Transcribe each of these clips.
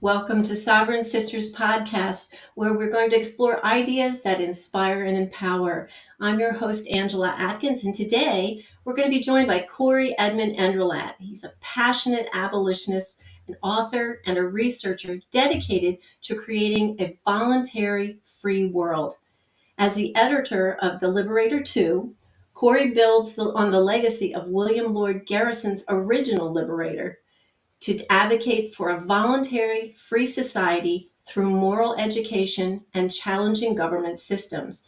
Welcome to Sovereign Sisters Podcast, where we're going to explore ideas that inspire and empower. I'm your host, Angela Atkins, and today we're going to be joined by Cory Edmund Endrulat. He's a passionate abolitionist, an author, and a researcher dedicated to creating a voluntary free world. As the editor of the Liberator 2, Cory builds on the legacy of William Lloyd Garrison's original Liberator to advocate for a voluntary, free society through moral education and challenging government systems.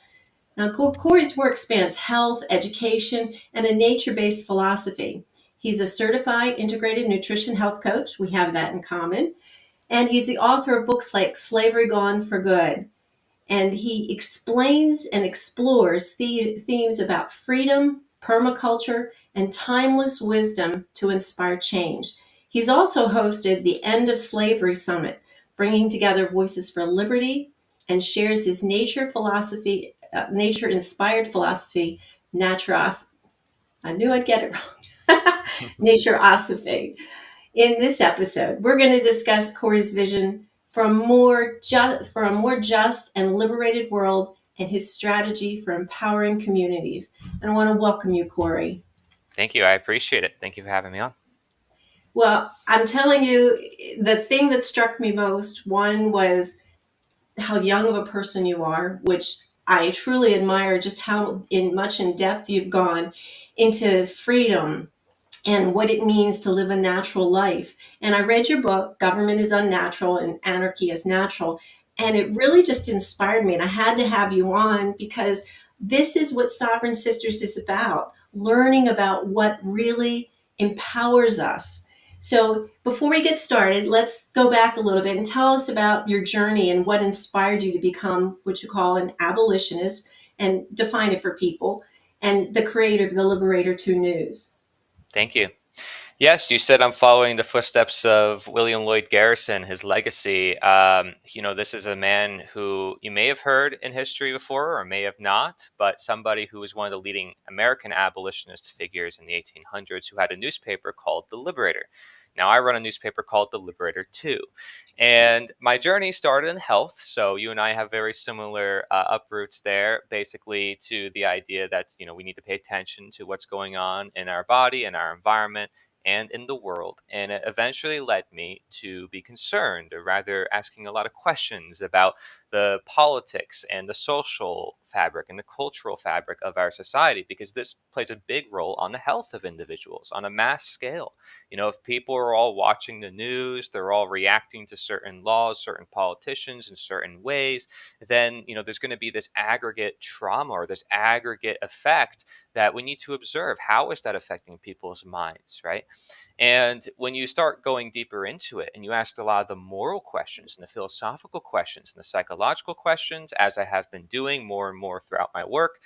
Now, Cory's work spans health, education, and a nature-based philosophy. He's a certified integrated nutrition health coach. We have that in common. And he's the author of books like Slavery Gone for Good. And he explains and explores themes about freedom, permaculture, and timeless wisdom to inspire change. He's also hosted the End of Slavery Summit, bringing together voices for liberty, and shares his nature-inspired philosophy, naturos. I knew I'd get it wrong. Natureosophy. In this episode, we're going to discuss Cory's vision for a more just and liberated world and his strategy for empowering communities. And I want to welcome you, Cory. Thank you. I appreciate it. Thank you for having me on. Well, I'm telling you, the thing that struck me most, one was how young of a person you are, which I truly admire, just how much in depth you've gone into freedom and what it means to live a natural life. And I read your book, Government is Unnatural and Anarchy is Natural. And it really just inspired me. And I had to have you on because this is what Sovereign Sisters is about, learning about what really empowers us. So before we get started, let's go back a little bit and tell us about your journey and what inspired you to become what you call an abolitionist and define it for people, and the creator of the Liberator 2 News. Thank you. Yes, you said I'm following the footsteps of William Lloyd Garrison, his legacy. This is a man who you may have heard in history before or may have not, but somebody who was one of the leading American abolitionist figures in the 1800s who had a newspaper called The Liberator. Now, I run a newspaper called The Liberator too. And my journey started in health. So you and I have very similar uproots there, basically to the idea that, we need to pay attention to what's going on in our body and our environment and in the world. And it eventually led me to be concerned, or rather asking a lot of questions about the politics and the social fabric and the cultural fabric of our society, because this plays a big role on the health of individuals on a mass scale. If people are all watching the news, they're all reacting to certain laws, certain politicians in certain ways, then, there's going to be this aggregate trauma or this aggregate effect that we need to observe. How is that affecting people's minds, right? And when you start going deeper into it and you ask a lot of the moral questions and the philosophical questions and the psychological questions, as I have been doing more and more throughout my work,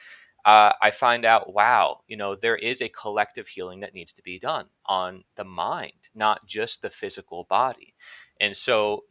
I find out, wow, there is a collective healing that needs to be done on the mind, not just the physical body. And so,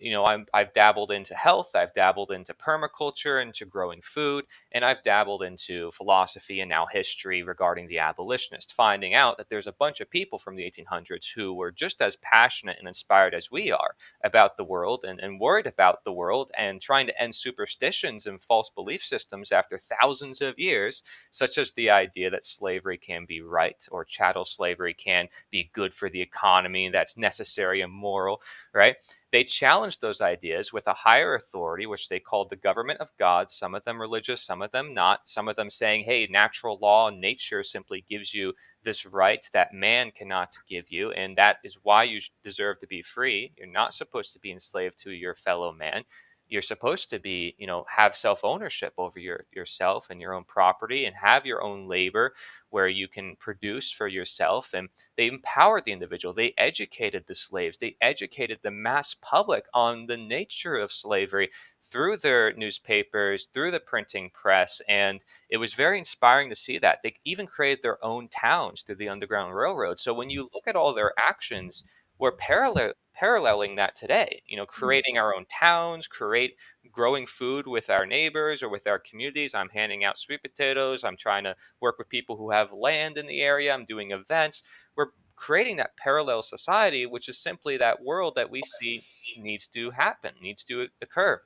I've dabbled into health, I've dabbled into permaculture, into growing food, and I've dabbled into philosophy and now history regarding the abolitionist, finding out that there's a bunch of people from the 1800s who were just as passionate and inspired as we are about the world and worried about the world and trying to end superstitions and false belief systems after thousands of years, such as the idea that slavery can be right or chattel slavery can be good for the economy, that's necessary and moral, right? They challenged those ideas with a higher authority, which they called the government of God, some of them religious, some of them not, some of them saying, hey, natural law, nature simply gives you this right that man cannot give you, and that is why you deserve to be free. You're not supposed to be enslaved to your fellow man. You're supposed to be, have self-ownership over yourself and your own property and have your own labor where you can produce for yourself. And they empowered the individual. They educated the slaves. They educated the mass public on the nature of slavery through their newspapers, through the printing press. And it was very inspiring to see that. They even created their own towns through the Underground Railroad. So when you look at all their actions, we're paralleling that today, creating our own towns, growing food with our neighbors or with our communities. I'm handing out sweet potatoes. I'm trying to work with people who have land in the area. I'm doing events. We're creating that parallel society, which is simply that world that we see needs to happen, needs to occur,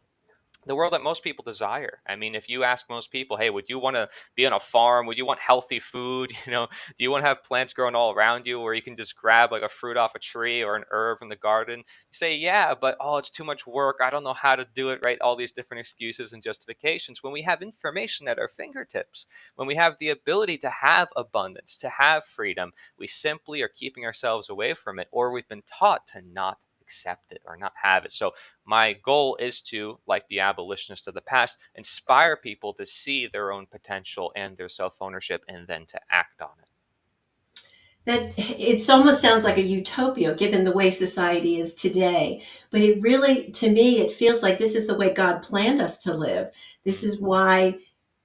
the world that most people desire. I mean, if you ask most people, hey, would you want to be on a farm? Would you want healthy food? Do you want to have plants growing all around you where you can just grab like a fruit off a tree or an herb from the garden? You say, yeah, but oh, it's too much work. I don't know how to do it, right? All these different excuses and justifications when we have information at our fingertips, when we have the ability to have abundance, to have freedom, we simply are keeping ourselves away from it, or we've been taught to not accept it or not have it. So my goal is to, like the abolitionists of the past, inspire people to see their own potential and their self ownership and then to act on it. That it almost sounds like a utopia given the way society is today, but it really, to me, it feels like this is the way God planned us to live. This Mm, is why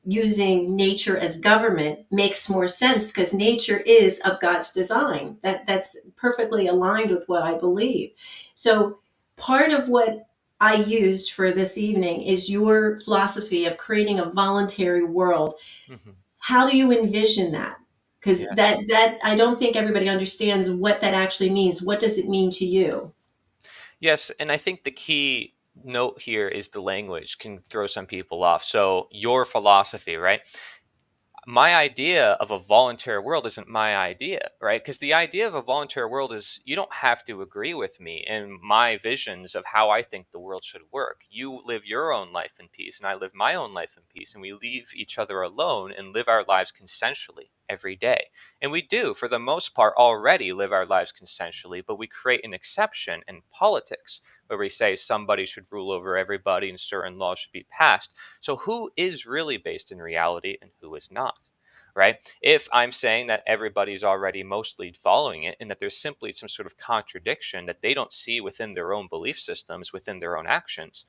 using nature as government makes more sense, because nature is of God's design. That's perfectly aligned with what I believe. So part of what I used for this evening is your philosophy of creating a voluntary world. mhm. How do you envision that? Because Yes. that I don't think everybody understands what that actually means. What does it mean to you? Yes, and I think the key note here is the language can throw some people off. So your philosophy, right? My idea of a voluntary world isn't my idea, right? Because the idea of a voluntary world is you don't have to agree with me and my visions of how I think the world should work. You live your own life in peace, and I live my own life in peace, and we leave each other alone and live our lives consensually every day. And we do, for the most part, already live our lives consensually, but we create an exception in politics where we say somebody should rule over everybody and certain laws should be passed. So, who is really based in reality and who is not? Right? If I'm saying that everybody's already mostly following it and that there's simply some sort of contradiction that they don't see within their own belief systems, within their own actions,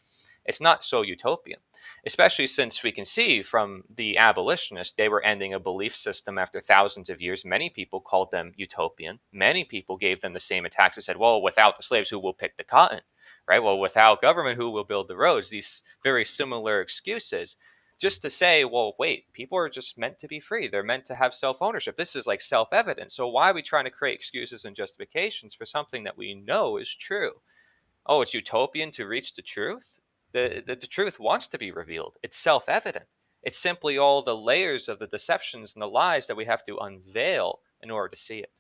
it's not so utopian. Especially since we can see from the abolitionists, they were ending a belief system after thousands of years. Many people called them utopian. Many people gave them the same attacks and said, well, without the slaves, who will pick the cotton? Right? Well, without government, who will build the roads? These very similar excuses just to say, well, wait, people are just meant to be free. They're meant to have self ownership. This is like self evident. So why are we trying to create excuses and justifications for something that we know is true? Oh, it's utopian to reach the truth? The truth wants to be revealed. It's self evident. It's simply all the layers of the deceptions and the lies that we have to unveil in order to see it.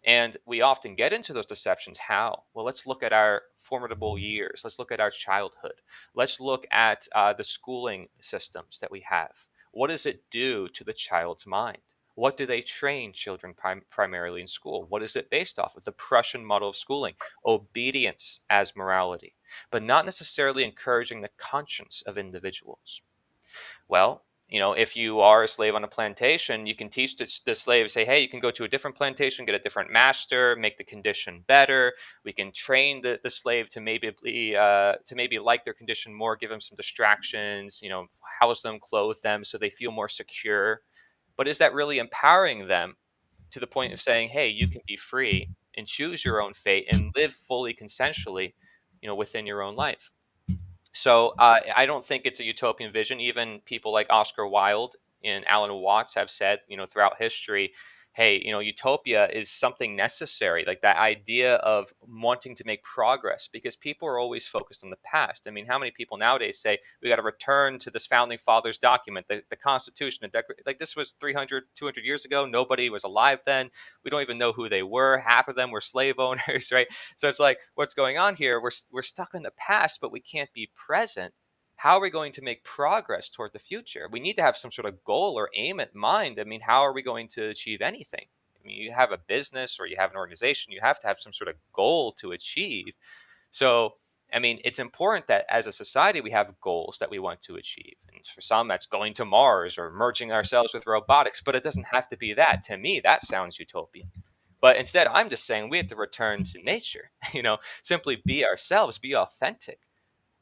And we often get into those deceptions. How? Well, let's look at our formidable years. Let's look at our childhood. Let's look at the schooling systems that we have. What does it do to the child's mind? What do they train children primarily in school? What is it based off of? The Prussian model of schooling, obedience as morality, but not necessarily encouraging the conscience of individuals. Well, if you are a slave on a plantation, you can teach the slave, say, hey, you can go to a different plantation, get a different master, make the condition better. We can train the slave to maybe like their condition more, give them some distractions, house them, clothe them so they feel more secure. But is that really empowering them to the point of saying, hey, you can be free and choose your own fate and live fully consensually, within your own life? So I don't think it's a utopian vision. Even people like Oscar Wilde and Alan Watts have said, throughout history, hey, utopia is something necessary. Like that idea of wanting to make progress, because people are always focused on the past. I mean, how many people nowadays say we got to return to this founding fathers document, the Constitution, like this was 300, 200 years ago. Nobody was alive then. We don't even know who they were. Half of them were slave owners, right? So it's like, what's going on here? We're stuck in the past, but we can't be present. How are we going to make progress toward the future? We need to have some sort of goal or aim at mind. I mean, how are we going to achieve anything? I mean, you have a business or you have an organization, you have to have some sort of goal to achieve. So, I mean, it's important that as a society, we have goals that we want to achieve. And for some, that's going to Mars or merging ourselves with robotics, but it doesn't have to be that. To me, that sounds utopian. But instead, I'm just saying we have to return to nature, simply be ourselves, be authentic.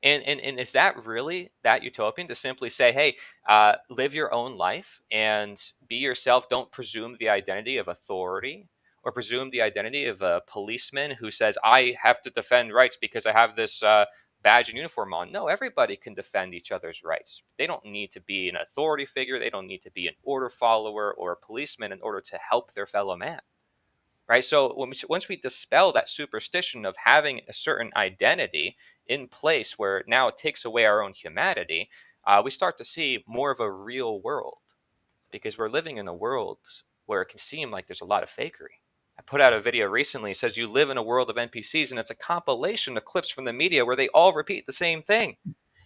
And is that really that utopian to simply say, hey, live your own life and be yourself? Don't presume the identity of authority or presume the identity of a policeman who says, I have to defend rights because I have this badge and uniform on. No, everybody can defend each other's rights. They don't need to be an authority figure. They don't need to be an order follower or a policeman in order to help their fellow man. right? So once we dispel that superstition of having a certain identity in place where now it takes away our own humanity, we start to see more of a real world, because we're living in a world where it can seem like there's a lot of fakery. I put out a video recently. It says you live in a world of NPCs, and it's a compilation of clips from the media where they all repeat the same thing.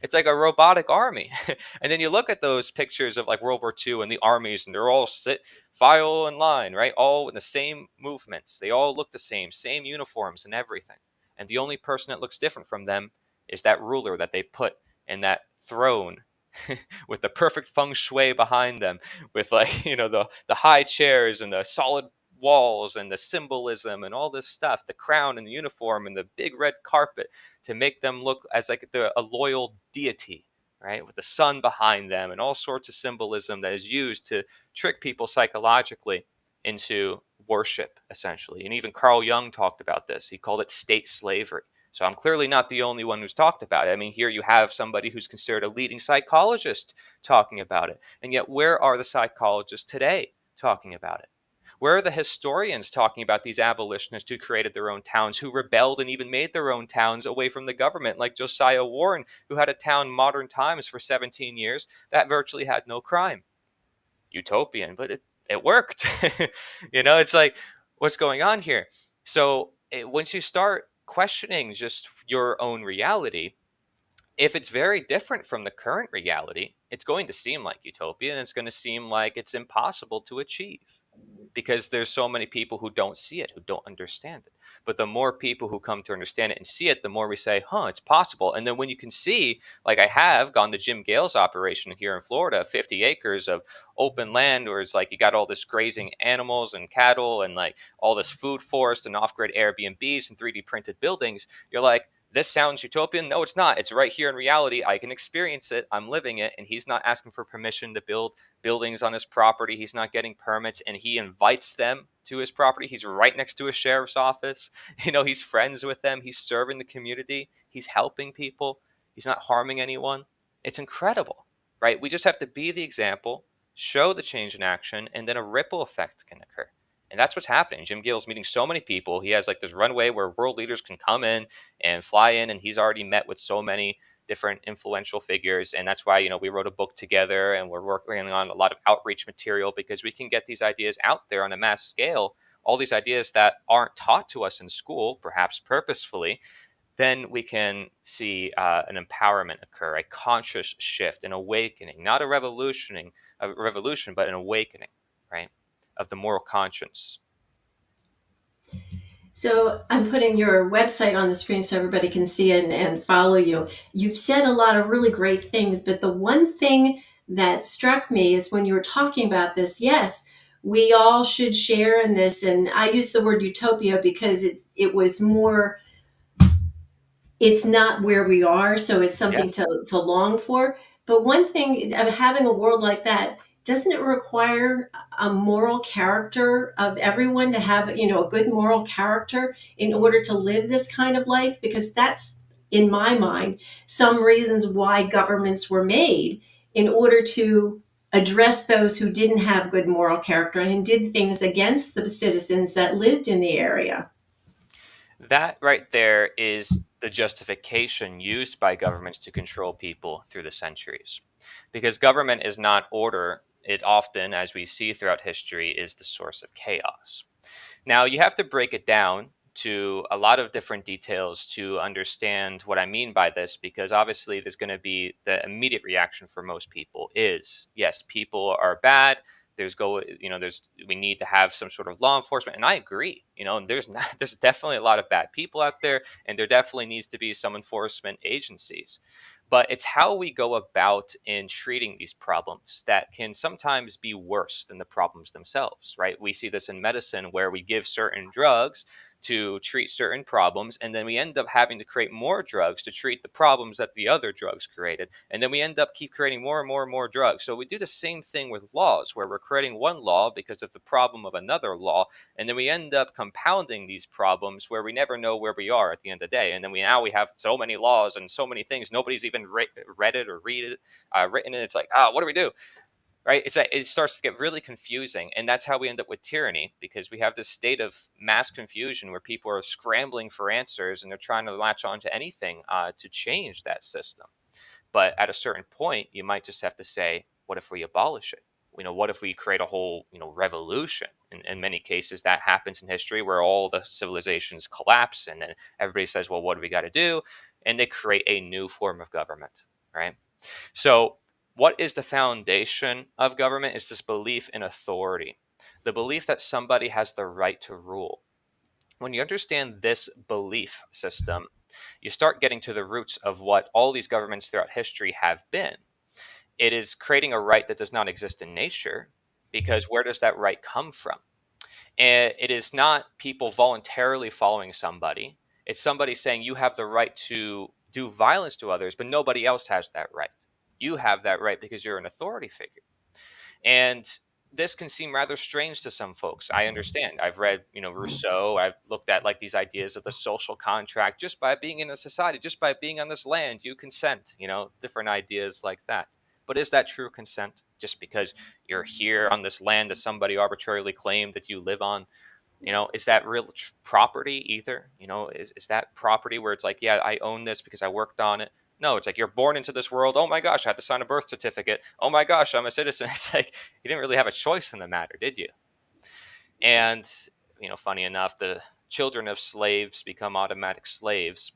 It's like a robotic army. And then you look at those pictures of like World War II and the armies, and they're all sit file in line, right? All in the same movements. They all look the same uniforms and everything. And the only person that looks different from them is that ruler that they put in that throne with the perfect feng shui behind them, with like the high chairs and the solid walls and the symbolism and all this stuff, the crown and the uniform and the big red carpet to make them look as like a loyal deity, right? With the sun behind them and all sorts of symbolism that is used to trick people psychologically into worship, essentially. And even Carl Jung talked about this. He called it state slavery. So I'm clearly not the only one who's talked about it. I mean, here you have somebody who's considered a leading psychologist talking about it. And yet, where are the psychologists today talking about it? Where are the historians talking about these abolitionists who created their own towns, who rebelled and even made their own towns away from the government, like Josiah Warren, who had a town, Modern Times, for 17 years that virtually had no crime? Utopian, but it worked. It's like, what's going on here? So once you start questioning just your own reality, if it's very different from the current reality, it's going to seem like utopia, and it's going to seem like it's impossible to achieve, because there's so many people who don't see it, who don't understand it. But the more people who come to understand it and see it, the more we say, it's possible. And then when you can see, like I have gone to Jim Gale's operation here in Florida, 50 acres of open land, where it's like you got all this grazing animals and cattle and like all this food forest and off-grid Airbnbs and 3D printed buildings, you're like, this sounds utopian. No, it's not. It's right here in reality. I can experience it. I'm living it. And he's not asking for permission to build buildings on his property. He's not getting permits, and he invites them to his property. He's right next to a sheriff's office. He's friends with them. He's serving the community. He's helping people. He's not harming anyone. It's incredible, right? We just have to be the example, show the change in action, and then a ripple effect can occur. And that's what's happening. Jim Gill's meeting so many people. He has like this runway where world leaders can come in and fly in, and he's already met with so many different influential figures. And that's why, we wrote a book together, and we're working on a lot of outreach material, because we can get these ideas out there on a mass scale, all these ideas that aren't taught to us in school, perhaps purposefully. Then we can see an empowerment occur, a conscious shift, an awakening, not a revolution, but an awakening, right, of the moral conscience. So I'm putting your website on the screen so everybody can see it and follow you. You've said a lot of really great things, but the one thing that struck me is when you were talking about this, yes, we all should share in this. And I use the word utopia because it was more, it's not where we are, so it's something Yes. to long for. But one thing of having a world like that, doesn't it require a moral character of everyone to have, a good moral character in order to live this kind of life? Because that's, in my mind, some reasons why governments were made, in order to address those who didn't have good moral character and did things against the citizens that lived in the area. That right there is the justification used by governments to control people through the centuries. Because government is not order, it often, as we see throughout history, is the source of chaos. Now, you have to break it down to a lot of different details to understand what I mean by this, because obviously there's going to be the immediate reaction for most people is, yes, people are bad. We need to have some sort of law enforcement, and I agree. And there's definitely a lot of bad people out there, and there definitely needs to be some enforcement agencies. But it's how we go about in treating these problems that can sometimes be worse than the problems themselves, right? We see this in medicine, where we give certain drugs to treat certain problems, and then we end up having to create more drugs to treat the problems that the other drugs created, and then we end up keep creating more and more and more drugs. So we do the same thing with laws, where we're creating one law because of the problem of another law, and then we end up compounding these problems where we never know where we are at the end of the day. And then we have so many laws and so many things, nobody's even read it or written it. It's like, what do we do? right? It's like it starts to get really confusing, and that's how we end up with tyranny, because we have this state of mass confusion where people are scrambling for answers and they're trying to latch on to anything to change that system. But at a certain point, you might just have to say, what if we abolish it? What if we create a whole, revolution? In many cases, that happens in history where all the civilizations collapse, and then everybody says, well, what do we got to do? And they create a new form of government, right? So, what is the foundation of government? Is this belief in authority, the belief that somebody has the right to rule. When you understand this belief system, you start getting to the roots of what all these governments throughout history have been. It is creating a right that does not exist in nature, because where does that right come from? And it is not people voluntarily following somebody. It's somebody saying you have the right to do violence to others, but nobody else has that right. You have that right because you're an authority figure. And this can seem rather strange to some folks. I understand. I've read, Rousseau. I've looked at like these ideas of the social contract. Just by being in a society, just by being on this land, you consent, different ideas like that. But is that true consent? Just because you're here on this land that somebody arbitrarily claimed that you live on, is that real property either? Is that property where it's like, yeah, I own this because I worked on it? No, it's like you're born into this world. Oh my gosh, I have to sign a birth certificate. Oh my gosh, I'm a citizen. It's like you didn't really have a choice in the matter, did you? And, funny enough, the children of slaves become automatic slaves.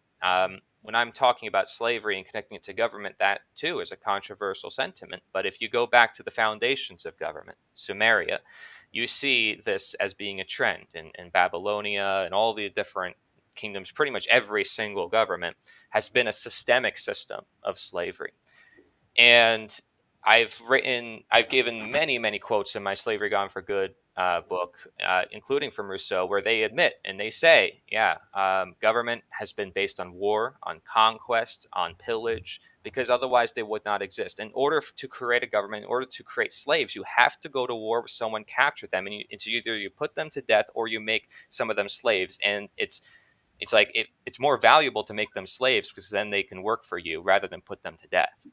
When I'm talking about slavery and connecting it to government, that too is a controversial sentiment. But if you go back to the foundations of government, Sumeria, you see this as being a trend in Babylonia and all the different kingdoms. Pretty much every single government has been a systemic system of slavery. And I've given many, many quotes in my Slavery Gone for Good book, including from Rousseau, where they admit and they say, yeah, government has been based on war, on conquest, on pillage, because otherwise they would not exist. In order to create a government, in order to create slaves, you have to go to war with someone, capture them, and it's either you put them to death or you make some of them slaves. And it's like it's more valuable to make them slaves because then they can work for you rather than put them to death.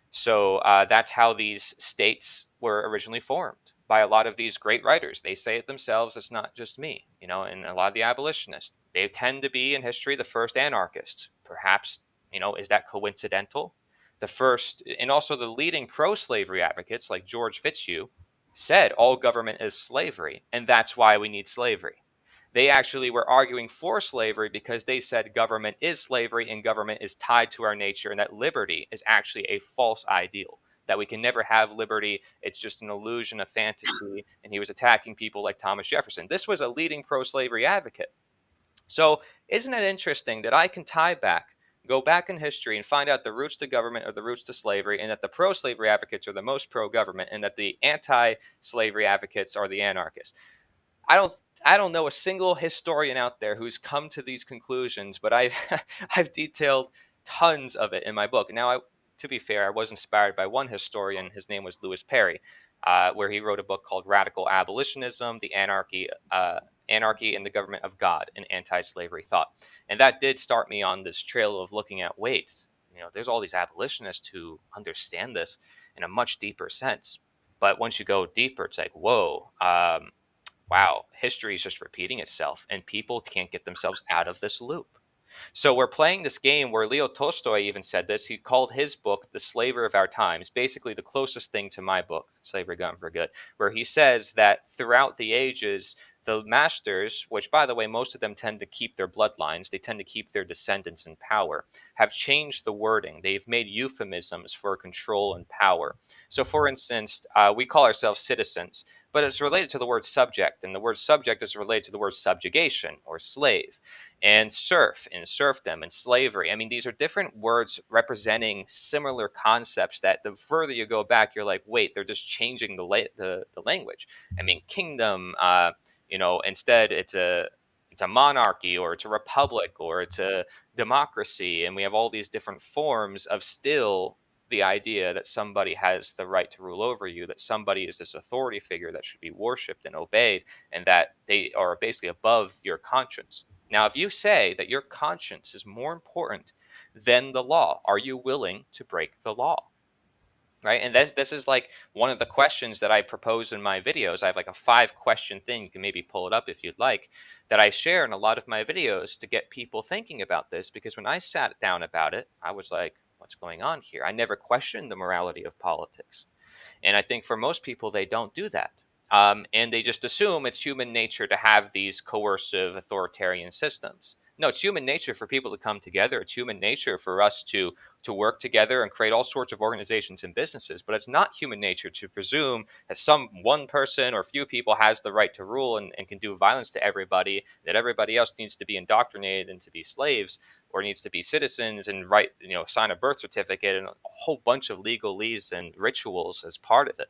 So that's how these states were originally formed by a lot of these great writers. They say it themselves. It's not just me, and a lot of the abolitionists, they tend to be in history the first anarchists. Perhaps, is that coincidental? The first, and also the leading pro-slavery advocates like George Fitzhugh said all government is slavery, and that's why we need slavery. They actually were arguing for slavery because they said government is slavery and government is tied to our nature, and that liberty is actually a false ideal, that we can never have liberty. It's just an illusion, a fantasy. And he was attacking people like Thomas Jefferson. This was a leading pro-slavery advocate. So isn't it interesting that I can go back in history and find out the roots to government or the roots to slavery, and that the pro-slavery advocates are the most pro-government, and that the anti-slavery advocates are the anarchists? I don't I don't know a single historian out there who's come to these conclusions, but I've I've detailed tons of it in my book. Now, to be fair, I was inspired by one historian. His name was Lewis Perry, where he wrote a book called "Radical Abolitionism: The Anarchy and the Government of God in Anti-Slavery Thought," and that did start me on this trail of looking at weights. There's all these abolitionists who understand this in a much deeper sense. But once you go deeper, it's like, whoa, wow, history is just repeating itself, and people can't get themselves out of this loop. So we're playing this game where Leo Tolstoy even said this. He called his book "The Slaver of Our Times," basically the closest thing to my book, Slavery Gone for Good, where he says that throughout the ages, the masters, which by the way, most of them tend to keep their bloodlines, they tend to keep their descendants in power, have changed the wording. They've made euphemisms for control and power. So for instance, we call ourselves citizens, but it's related to the word subject, and the word subject is related to the word subjugation or slave, and serf and serfdom and slavery. I mean, these are different words representing similar concepts that the further you go back, you're like, wait, they're just changing the language. I mean, kingdom, instead it's a monarchy, or it's a republic, or it's a democracy, and we have all these different forms of still the idea that somebody has the right to rule over you, that somebody is this authority figure that should be worshipped and obeyed, and that they are basically above your conscience. Now, if you say that your conscience is more important than the law, are you willing to break the law? right? And this is like one of the questions that I propose in my videos. I have like a 5 question thing. You can maybe pull it up if you'd like, that I share in a lot of my videos to get people thinking about this. Because when I sat down about it, I was like, what's going on here? I never questioned the morality of politics. And I think for most people, they don't do that. And they just assume it's human nature to have these coercive authoritarian systems. No, it's human nature for people to come together. It's human nature for us to work together and create all sorts of organizations and businesses. But it's not human nature to presume that some one person or few people has the right to rule and can do violence to everybody, that everybody else needs to be indoctrinated and to be slaves or needs to be citizens and write, sign a birth certificate and a whole bunch of legalese and rituals as part of it.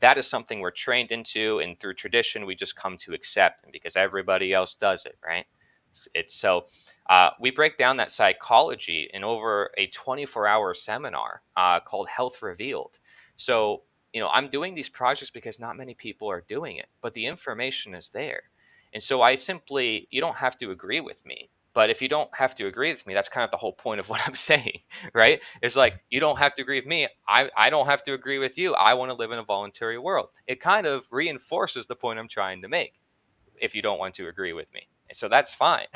That is something we're trained into, and through tradition we just come to accept, and because everybody else does it, right? It's so we break down that psychology in over a 24-hour seminar called Health Revealed. So I'm doing these projects because not many people are doing it, but the information is there. And so you don't have to agree with me, but if you don't have to agree with me, that's kind of the whole point of what I'm saying, right? It's like, you don't have to agree with me. I don't have to agree with you. I want to live in a voluntary world. It kind of reinforces the point I'm trying to make if you don't want to agree with me. So that's fine.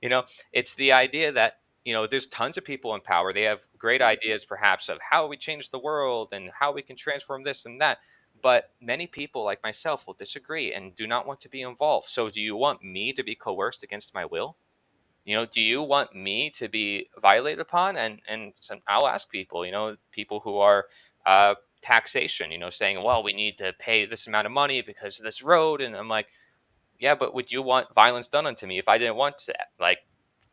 you know, it's the idea that, there's tons of people in power. They have great ideas, perhaps, of how we change the world and how we can transform this and that. But many people, like myself, will disagree and do not want to be involved. So, do you want me to be coerced against my will? Do you want me to be violated upon? And I'll ask people, people who are taxation, saying, well, we need to pay this amount of money because of this road. And I'm like, yeah, but would you want violence done unto me if I didn't want that? Like,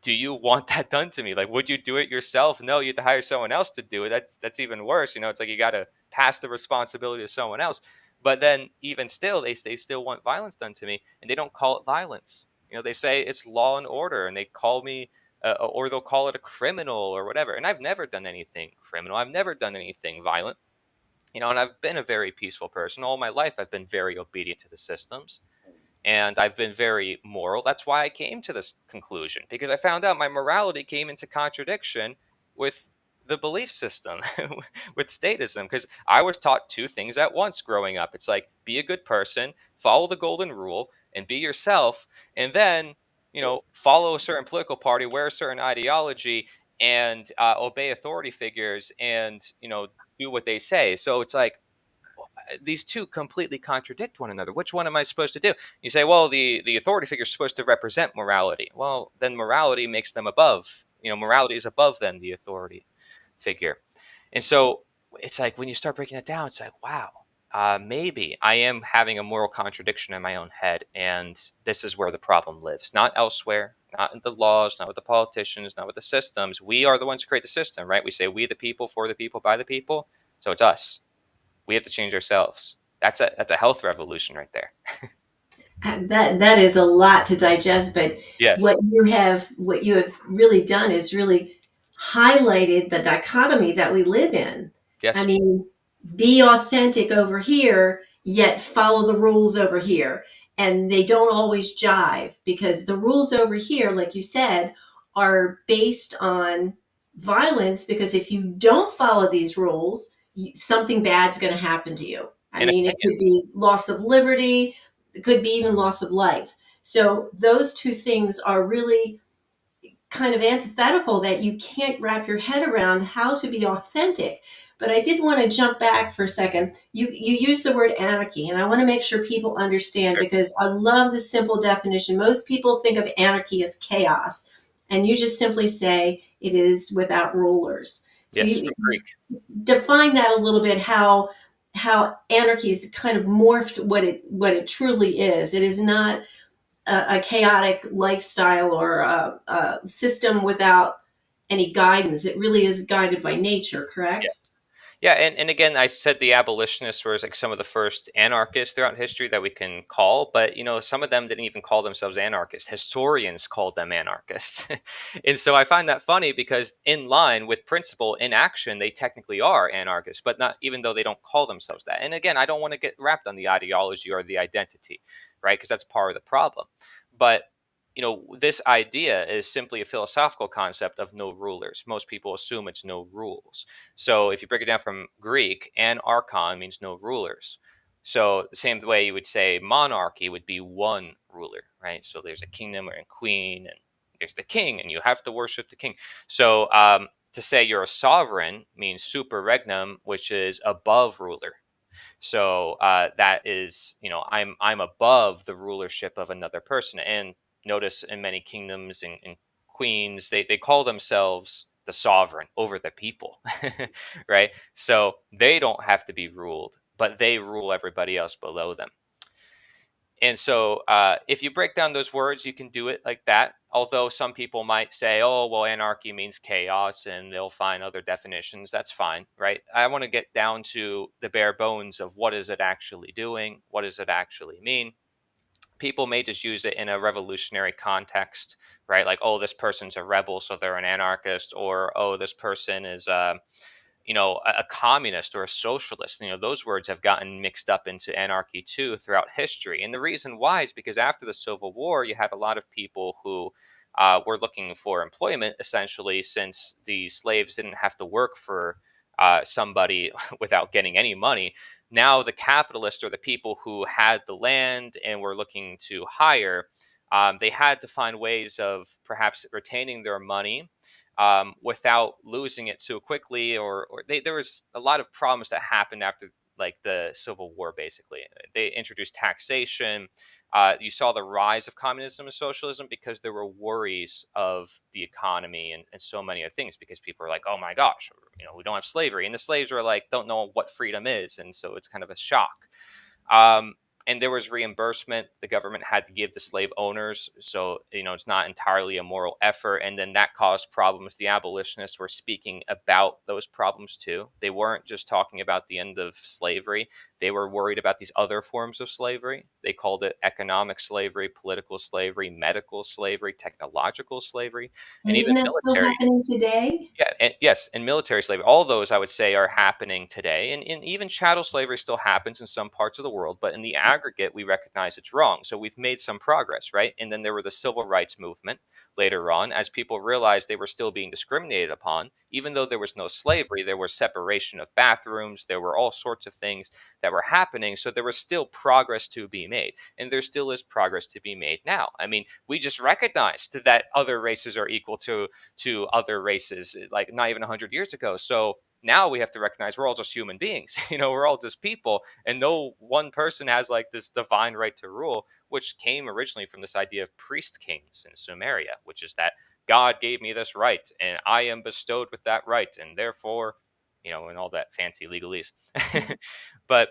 do you want that done to me? Like, would you do it yourself? No, you have to hire someone else to do it. That's even worse. It's like you got to pass the responsibility to someone else. But then, even still, they still want violence done to me, and they don't call it violence. They say it's law and order, and they call me, or they'll call it a criminal or whatever. And I've never done anything criminal. I've never done anything violent. And I've been a very peaceful person all my life. I've been very obedient to the systems, and I've been very moral. That's why I came to this conclusion, because I found out my morality came into contradiction with the belief system, with statism, because I was taught two things at once growing up. It's like, be a good person, follow the golden rule, and be yourself, and then, follow a certain political party, wear a certain ideology, and obey authority figures, and, do what they say. So it's like, these two completely contradict one another. Which one am I supposed to do? You say, well, the authority figure is supposed to represent morality. Well, then morality makes them above. Morality is above then the authority figure. And so it's like, when you start breaking it down, it's like, wow, maybe I am having a moral contradiction in my own head, and this is where the problem lives, not elsewhere, not in the laws, not with the politicians, not with the systems. We are the ones who create the system, right? We say, we the people, for the people, by the people. So it's us. We have to change ourselves. That's a health revolution right there. That is a lot to digest, but Yes. what you have really done is really highlighted the dichotomy that we live in. I Yes. mean, be authentic over here, yet follow the rules over here. And they don't always jive, because the rules over here, like you said, are based on violence, because if you don't follow these rules, something bad's going to happen to you. I In mean, it opinion. could be loss of liberty, it could be even loss of life. So those two things are really kind of antithetical, that you can't wrap your head around how to be authentic. But I did want to jump back for a second. You use the word anarchy, and I want to make sure people understand, Sure. because I love the simple definition. Most people think of anarchy as chaos, and you just simply say it is without rulers. So Yes. you From Greek. define that a little bit, how anarchy is kind of morphed what it truly is. It is not a chaotic lifestyle or a system without any guidance. It really is guided by nature, Yeah. correct? Yeah, and again, I said the abolitionists were like some of the first anarchists throughout history that we can call, but some of them didn't even call themselves anarchists. Historians called them anarchists, and so I find that funny, because in line with principle, in action, they technically are anarchists, but not, even though they don't call themselves that. And again, I don't want to get wrapped on the ideology or the identity, right? Because that's part of the problem. But this idea is simply a philosophical concept of no rulers. Most people assume it's no rules. So if you break it down from Greek, anarchon means no rulers. So the same way you would say monarchy would be one ruler, right? So there's a kingdom or a queen, and there's the king, and you have to worship the king. So to say you're a sovereign means super regnum, which is above ruler. So that is, I'm above the rulership of another person. And notice in many kingdoms and queens, they call themselves the sovereign over the people, right? So they don't have to be ruled, but they rule everybody else below them. And so, if you break down those words, you can do it like that. Although some people might say, oh, well, anarchy means chaos, and they'll find other definitions. That's fine, right? I want to get down to the bare bones of what is it actually doing? What does it actually mean? People may just use it in a revolutionary context, right? Like, oh, this person's a rebel, so they're an anarchist, or oh, this person is a communist or a socialist. Those words have gotten mixed up into anarchy too throughout history. And the reason why is because after the Civil War, you had a lot of people who were looking for employment, essentially, since the slaves didn't have to work for somebody without getting any money. Now, the capitalists, or the people who had the land and were looking to hire, they had to find ways of perhaps retaining their money without losing it too quickly, or there was a lot of problems that happened after like the Civil War. Basically, they introduced taxation. You saw the rise of communism and socialism because there were worries of the economy and so many other things, because people are like, oh my gosh, we don't have slavery, and the slaves are like, don't know what freedom is, and so it's kind of a shock. um, and there was reimbursement the government had to give the slave owners, so it's not entirely a moral effort, and then that caused problems. The abolitionists were speaking about those problems too. They weren't just talking about the end of slavery. They were worried about these other forms of slavery. They called it economic slavery, political slavery, medical slavery, technological slavery, And and even isn't that still military. happening today? Yeah, and yes, and military slavery. All those I would say are happening today, and even chattel slavery still happens in some parts of the world. But in the aggregate, we recognize it's wrong. So we've made some progress, right? And then there were the civil rights movement later on, as people realized they were still being discriminated upon, even though there was no slavery. There was separation of bathrooms. There were all sorts of things that were happening. So there was still progress to be made, and there still is progress to be made now. I mean, we just recognized that other races are equal to other races, like not even 100 years ago. So now we have to recognize we're all just human beings. We're all just people, and no one person has like this divine right to rule, which came originally from this idea of priest kings in Sumeria, which is that God gave me this right and I am bestowed with that right, and therefore, and all that fancy legalese. But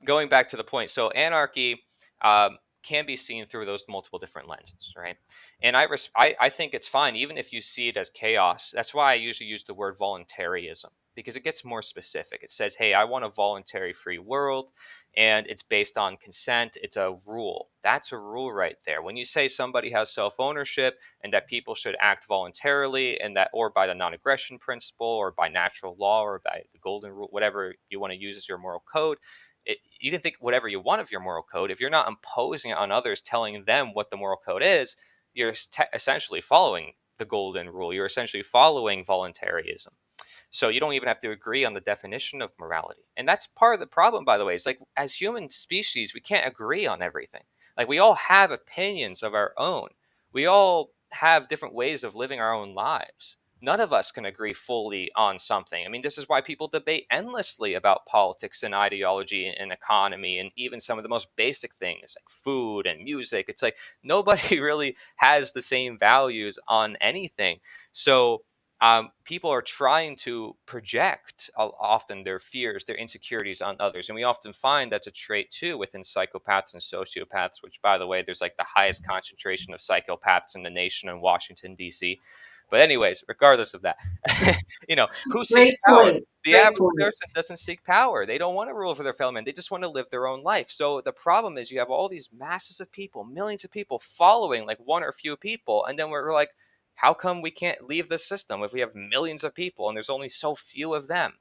going back to the point, so anarchy can be seen through those multiple different lenses, right? And I think it's fine, even if you see it as chaos. That's why I usually use the word voluntarism, because it gets more specific. It says, hey, I want a voluntary free world, and it's based on consent. It's a rule. That's a rule right there. When you say somebody has self-ownership and that people should act voluntarily, and that, or by the non-aggression principle, or by natural law, or by the golden rule, whatever you want to use as your moral code, you can think whatever you want of your moral code. If you're not imposing it on others, telling them what the moral code is, you're essentially following the golden rule. You're essentially following voluntarism. So you don't even have to agree on the definition of morality. And that's part of the problem, by the way. It's like, as human species, we can't agree on everything. Like, we all have opinions of our own. We all have different ways of living our own lives. None of us can agree fully on something. I mean, this is why people debate endlessly about politics and ideology and economy, and even some of the most basic things like food and music. It's like nobody really has the same values on anything. So people are trying to project often their fears, their insecurities on others. And we often find that's a trait too within psychopaths and sociopaths, which, by the way, there's like the highest concentration of psychopaths in the nation in Washington, D.C. But anyways, regardless of that, who seeks Great power? point. The Great average point. person doesn't seek power. They don't want to rule over their fellow men. They just want to live their own life. So the problem is you have all these masses of people, millions of people following like one or few people. And then we're like, how come we can't leave the system if we have millions of people and there's only so few of them?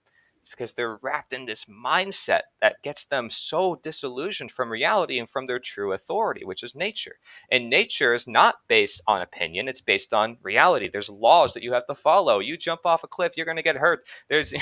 It's because they're wrapped in this mindset that gets them so disillusioned from reality and from their true authority, which is nature. And nature is not based on opinion, it's based on reality. There's laws that you have to follow. You jump off a cliff, you're going to get hurt. There's,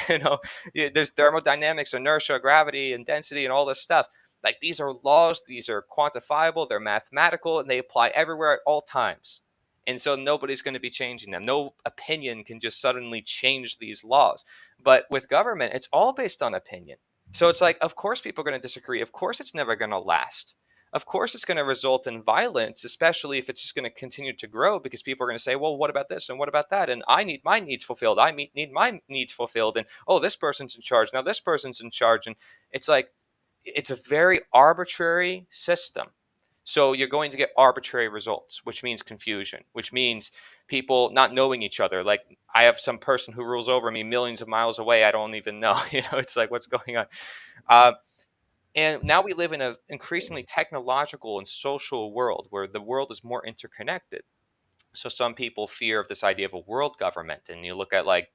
there's thermodynamics, inertia, gravity, and density, and all this stuff. Like, these are laws, these are quantifiable, they're mathematical, and they apply everywhere at all times. And so nobody's going to be changing them. No opinion can just suddenly change these laws. But with government, it's all based on opinion. So it's like, of course, people are going to disagree. Of course, it's never going to last. Of course, it's going to result in violence, especially if it's just going to continue to grow, because people are going to say, well, what about this? And what about that? And I need my needs fulfilled. I need my needs fulfilled. And, oh, this person's in charge. Now this person's in charge. And it's like, it's a very arbitrary system. So you're going to get arbitrary results, which means confusion, which means people not knowing each other. Like, I have some person who rules over me millions of miles away. I don't even know. It's like, what's going on? Uh, and now we live in an increasingly technological and social world where the world is more interconnected. So some people fear of this idea of a world government. And you look at, like,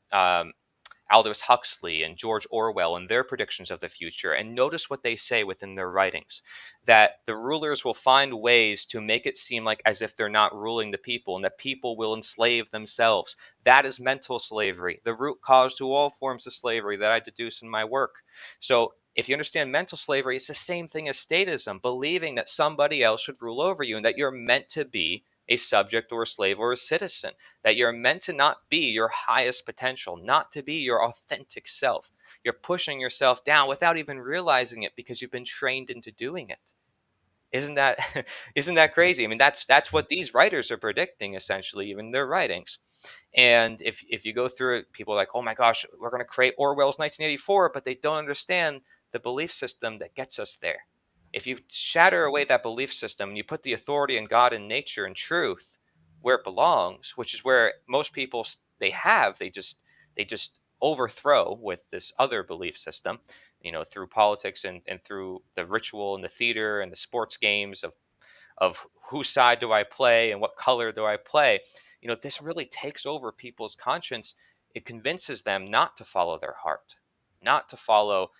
Aldous Huxley and George Orwell and their predictions of the future, and notice what they say within their writings, that the rulers will find ways to make it seem like as if they're not ruling the people, and that people will enslave themselves. That is mental slavery, the root cause to all forms of slavery that I deduce in my work. So if you understand mental slavery, it's the same thing as statism, believing that somebody else should rule over you and that you're meant to be a subject or a slave or a citizen, that you're meant to not be your highest potential, not to be your authentic self. You're pushing yourself down without even realizing it because you've been trained into doing it. Isn't that isn't that crazy? I mean, that's what these writers are predicting, essentially, even their writings. And if you go through it, people are like, oh my gosh, we're going to create Orwell's 1984, but they don't understand the belief system that gets us there. If you shatter away that belief system and you put the authority in God and nature and truth where it belongs, which is where most people they just overthrow with this other belief system, through politics and through the ritual and the theater and the sports games of whose side do I play and what color do I play. This really takes over people's conscience. It convinces them not to follow their heart, not to follow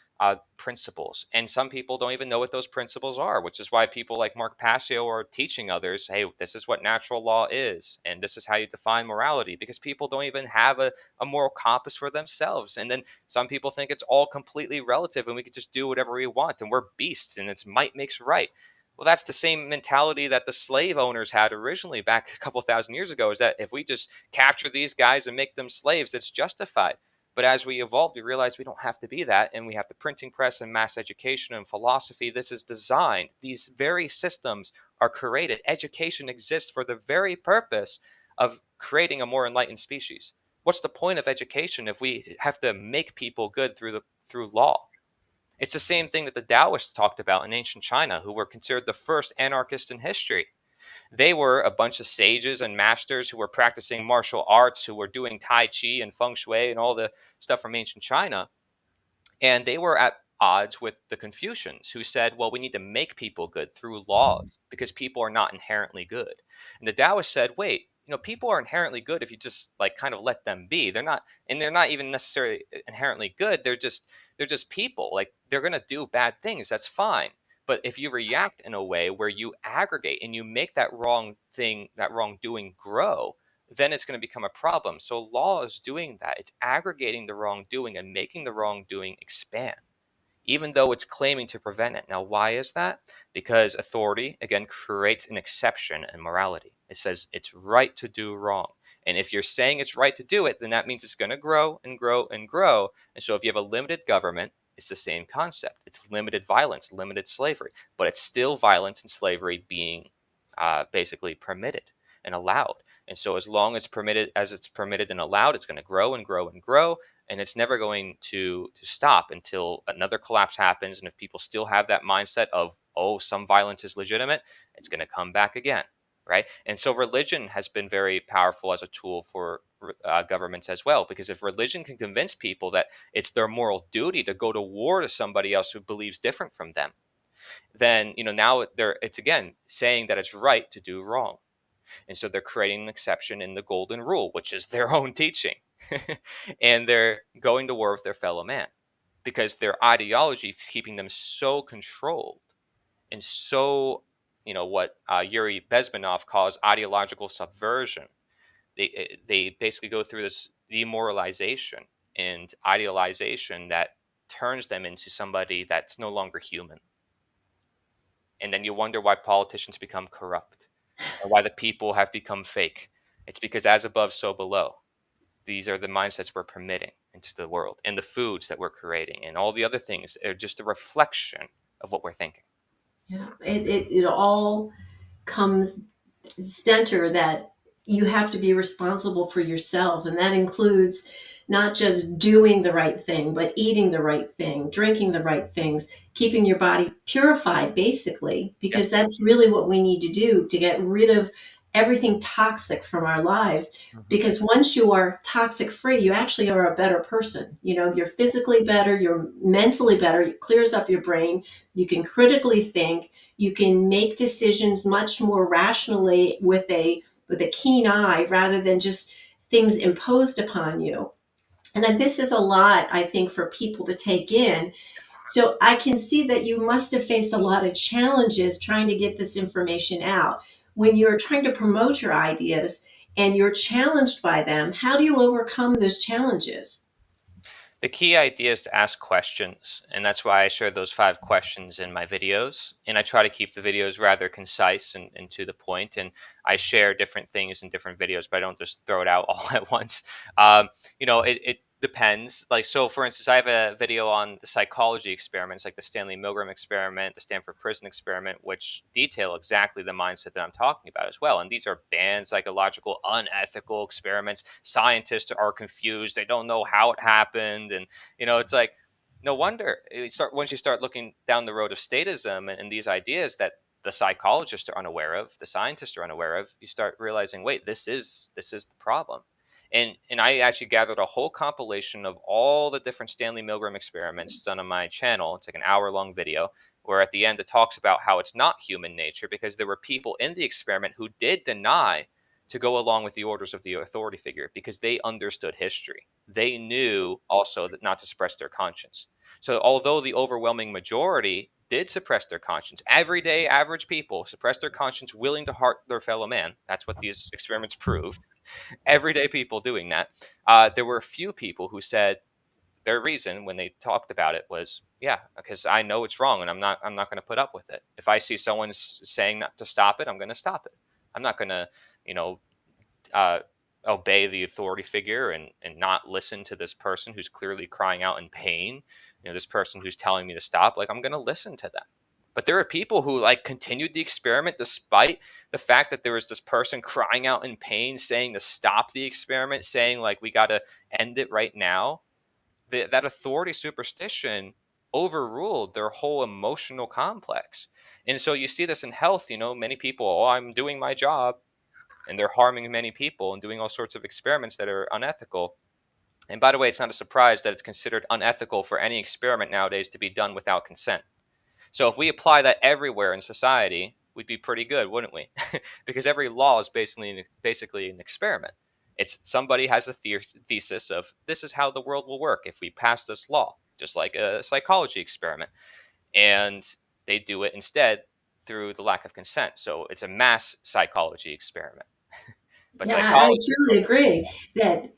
principles. And some people don't even know what those principles are, which is why people like Mark Passio are teaching others, hey, this is what natural law is, and this is how you define morality, because people don't even have a moral compass for themselves. And then some people think it's all completely relative and we can just do whatever we want and we're beasts and it's might makes right. Well, that's the same mentality that the slave owners had originally back a couple thousand years ago, is that if we just capture these guys and make them slaves, it's justified. But as we evolved, we realized we don't have to be that. And we have the printing press and mass education and philosophy. This is designed. These very systems are created. Education exists for the very purpose of creating a more enlightened species. What's the point of education if we have to make people good through law? It's the same thing that the Taoists talked about in ancient China, who were considered the first anarchists in history. They were a bunch of sages and masters who were practicing martial arts, who were doing Tai Chi and Feng Shui and all the stuff from ancient China. And they were at odds with the Confucians, who said, well, we need to make people good through laws because people are not inherently good. And the Taoists said, wait, people are inherently good if you just like kind of let them be. They're not even necessarily inherently good. They're just people. Like, they're going to do bad things. That's fine. But if you react in a way where you aggregate and you make that wrong thing, that wrongdoing grow, then it's going to become a problem. So law is doing that. It's aggregating the wrongdoing and making the wrongdoing expand, even though it's claiming to prevent it. Now, why is that? Because authority, again, creates an exception in morality. It says it's right to do wrong. And if you're saying it's right to do it, then that means it's going to grow and grow and grow. And so if you have a limited government, it's the same concept. It's limited violence, limited slavery, but it's still violence and slavery being basically permitted and allowed. And so as long as it's permitted and allowed, it's going to grow and grow and grow, and it's never going to stop until another collapse happens. And if people still have that mindset of, oh, some violence is legitimate, it's going to come back again, right? And so religion has been very powerful as a tool for governments as well, because if religion can convince people that it's their moral duty to go to war to somebody else who believes different from them, then now it's again saying that it's right to do wrong. And so they're creating an exception in the golden rule, which is their own teaching. And they're going to war with their fellow man. because their ideology is keeping them so controlled and so, what Yuri Bezmenov calls ideological subversion. They basically go through this demoralization and idealization that turns them into somebody that's no longer human. And then you wonder why politicians become corrupt or why the people have become fake. It's because as above, so below. These are the mindsets we're permitting into the world, and the foods that we're creating, and all the other things are just a reflection of what we're thinking. Yeah, it all comes center that you have to be responsible for yourself. And that includes not just doing the right thing, but eating the right thing, drinking the right things, keeping your body purified, basically, because Yes. that's really what we need to do to get rid of everything toxic from our lives. Hmm. Because once you are toxic free, you actually are a better person. You're physically better, you're mentally better, it clears up your brain, you can critically think, you can make decisions much more rationally with a keen eye rather than just things imposed upon you. And this is a lot, I think, for people to take in. So I can see that you must have faced a lot of challenges trying to get this information out. When you're trying to promote your ideas and you're challenged by them, how do you overcome those challenges? The key idea is to ask questions, and that's why I share those 5 questions in my videos. And I try to keep the videos rather concise and to the point. And I share different things in different videos, but I don't just throw it out all at once. It depends. Like, so for instance, I have a video on the psychology experiments, like the Stanley Milgram experiment, the Stanford Prison experiment, which detail exactly the mindset that I'm talking about as well. And these are banned, psychological, unethical experiments. Scientists are confused. They don't know how it happened. And, it's like, no wonder once you start looking down the road of statism and these ideas that the psychologists are unaware of, the scientists are unaware of, you start realizing, wait, this is the problem. And I actually gathered a whole compilation of all the different Stanley Milgram experiments done on my channel. It's like an hour-long video where at the end it talks about how it's not human nature because there were people in the experiment who did deny to go along with the orders of the authority figure because they understood history. They knew also that not to suppress their conscience. So although the overwhelming majority did suppress their conscience, everyday average people suppress their conscience, willing to hurt their fellow man. That's what these experiments proved. Everyday people doing that. There were a few people who said their reason when they talked about it was, yeah, because I know it's wrong and I'm not going to put up with it. If I see someone saying not to stop it, I'm going to stop it. I'm not going to, you know, uh, obey the authority figure and not listen to this person who's clearly crying out in pain. This person who's telling me to stop, like, I'm going to listen to them. But there are people who like continued the experiment despite the fact that there was this person crying out in pain saying to stop the experiment, saying like we got to end it right now. That authority superstition overruled their whole emotional complex. And so you see this in health, many people, oh, I'm doing my job, and they're harming many people and doing all sorts of experiments that are unethical. And by the way, it's not a surprise that it's considered unethical for any experiment nowadays to be done without consent. So if we apply that everywhere in society, we'd be pretty good, wouldn't we? Because every law is basically an experiment. It's somebody has a thesis of this is how the world will work if we pass this law, just like a psychology experiment. And they do it instead through the lack of consent. So it's a mass psychology experiment. But Yeah, I psychology, truly agree that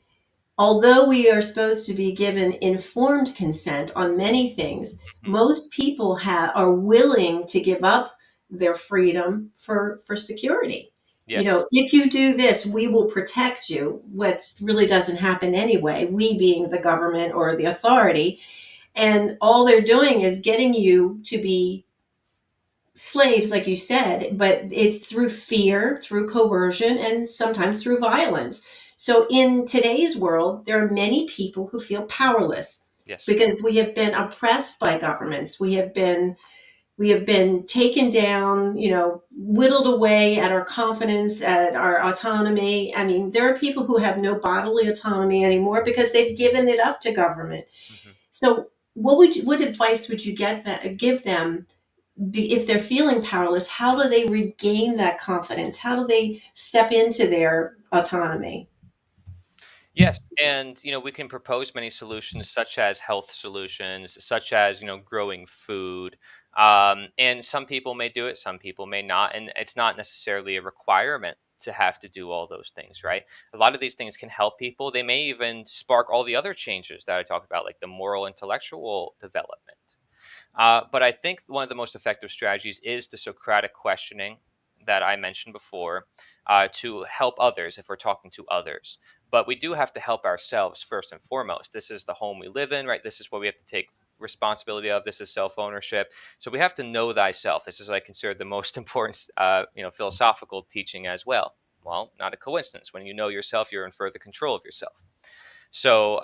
although we are supposed to be given informed consent on many things, mhm, most people are willing to give up their freedom for security. yes, If you do this, we will protect you, what really doesn't happen anyway, we being the government or the authority. And all they're doing is getting you to be slaves, like you said, but it's through fear, through coercion, and sometimes through violence. So in today's world, there are many people who feel powerless yes. because we have been oppressed by governments. We have been taken down, whittled away at our confidence, at our autonomy. I mean, there are people who have no bodily autonomy anymore because they've given it up to government. Hmm. So, what advice would you give them if they're feeling powerless? How do they regain that confidence? How do they step into their autonomy? Yes, and we can propose many solutions, such as health solutions, such as growing food. And some people may do it, some people may not, and it's not necessarily a requirement to have to do all those things, right? A lot of these things can help people. They may even spark all the other changes that I talked about, like the moral, intellectual development. But I think one of the most effective strategies is the Socratic questioning that I mentioned before, to help others if we're talking to others. But we do have to help ourselves first and foremost. This is the home we live in, right? This is what we have to take responsibility of. This is self ownership. So we have to know thyself. This is, I consider, the most important, philosophical teaching as well. Well, not a coincidence. When you know yourself, you're in further control of yourself. So,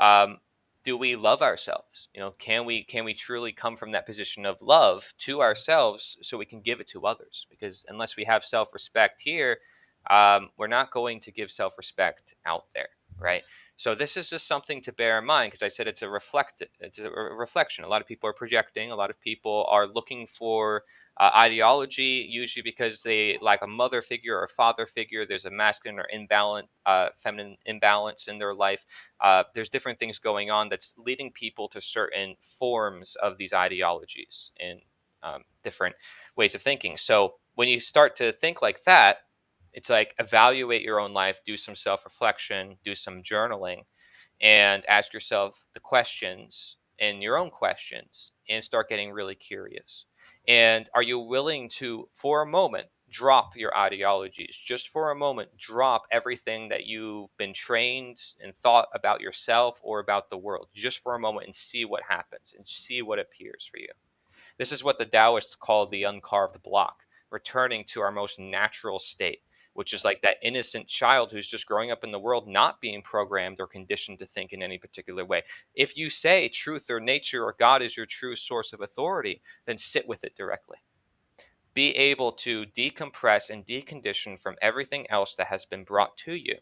do we love ourselves? Can we truly come from that position of love to ourselves so we can give it to others? Because unless we have self-respect here, we're not going to give self-respect out there, right? So this is just something to bear in mind, because I said it's a reflection. A lot of people are projecting. A lot of people are looking for ideology, usually because they lack a mother figure or a father figure. There's a masculine or imbalance, feminine imbalance in their life. There's different things going on that's leading people to certain forms of these ideologies and different ways of thinking. So when you start to think like that, it's like evaluate your own life, do some self reflection, do some journaling, and ask yourself the questions and your own questions and start getting really curious. And are you willing to, for a moment, drop your ideologies? Just for a moment, drop everything that you've been trained and thought about yourself or about the world, just for a moment, and see what happens and see what appears for you. This is what the Taoists call the uncarved block, returning to our most natural state, which is like that innocent child who's just growing up in the world, not being programmed or conditioned to think in any particular way. If you say truth or nature or God is your true source of authority, then sit with it directly. Be able to decompress and decondition from everything else that has been brought to you.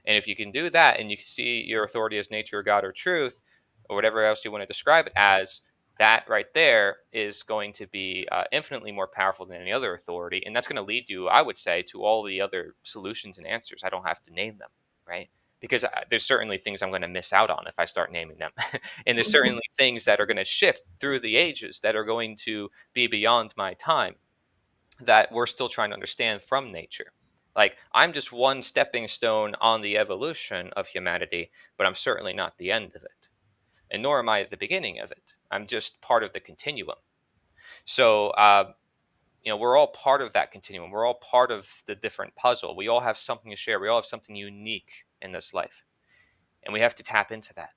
And if you can do that and you can see your authority as nature, God, or truth, or whatever else you want to describe it as, that right there is going to be infinitely more powerful than any other authority. And that's going to lead you, I would say, to all the other solutions and answers. I don't have to name them, right? Because there's certainly things I'm going to miss out on if I start naming them. And there's certainly things that are going to shift through the ages that are going to be beyond my time, that we're still trying to understand from nature. Like, I'm just one stepping stone on the evolution of humanity, but I'm certainly not the end of it. And nor am I at the beginning of it. I'm just part of the continuum. So, we're all part of that continuum. We're all part of the different puzzle. We all have something to share. We all have something unique in this life. And we have to tap into that.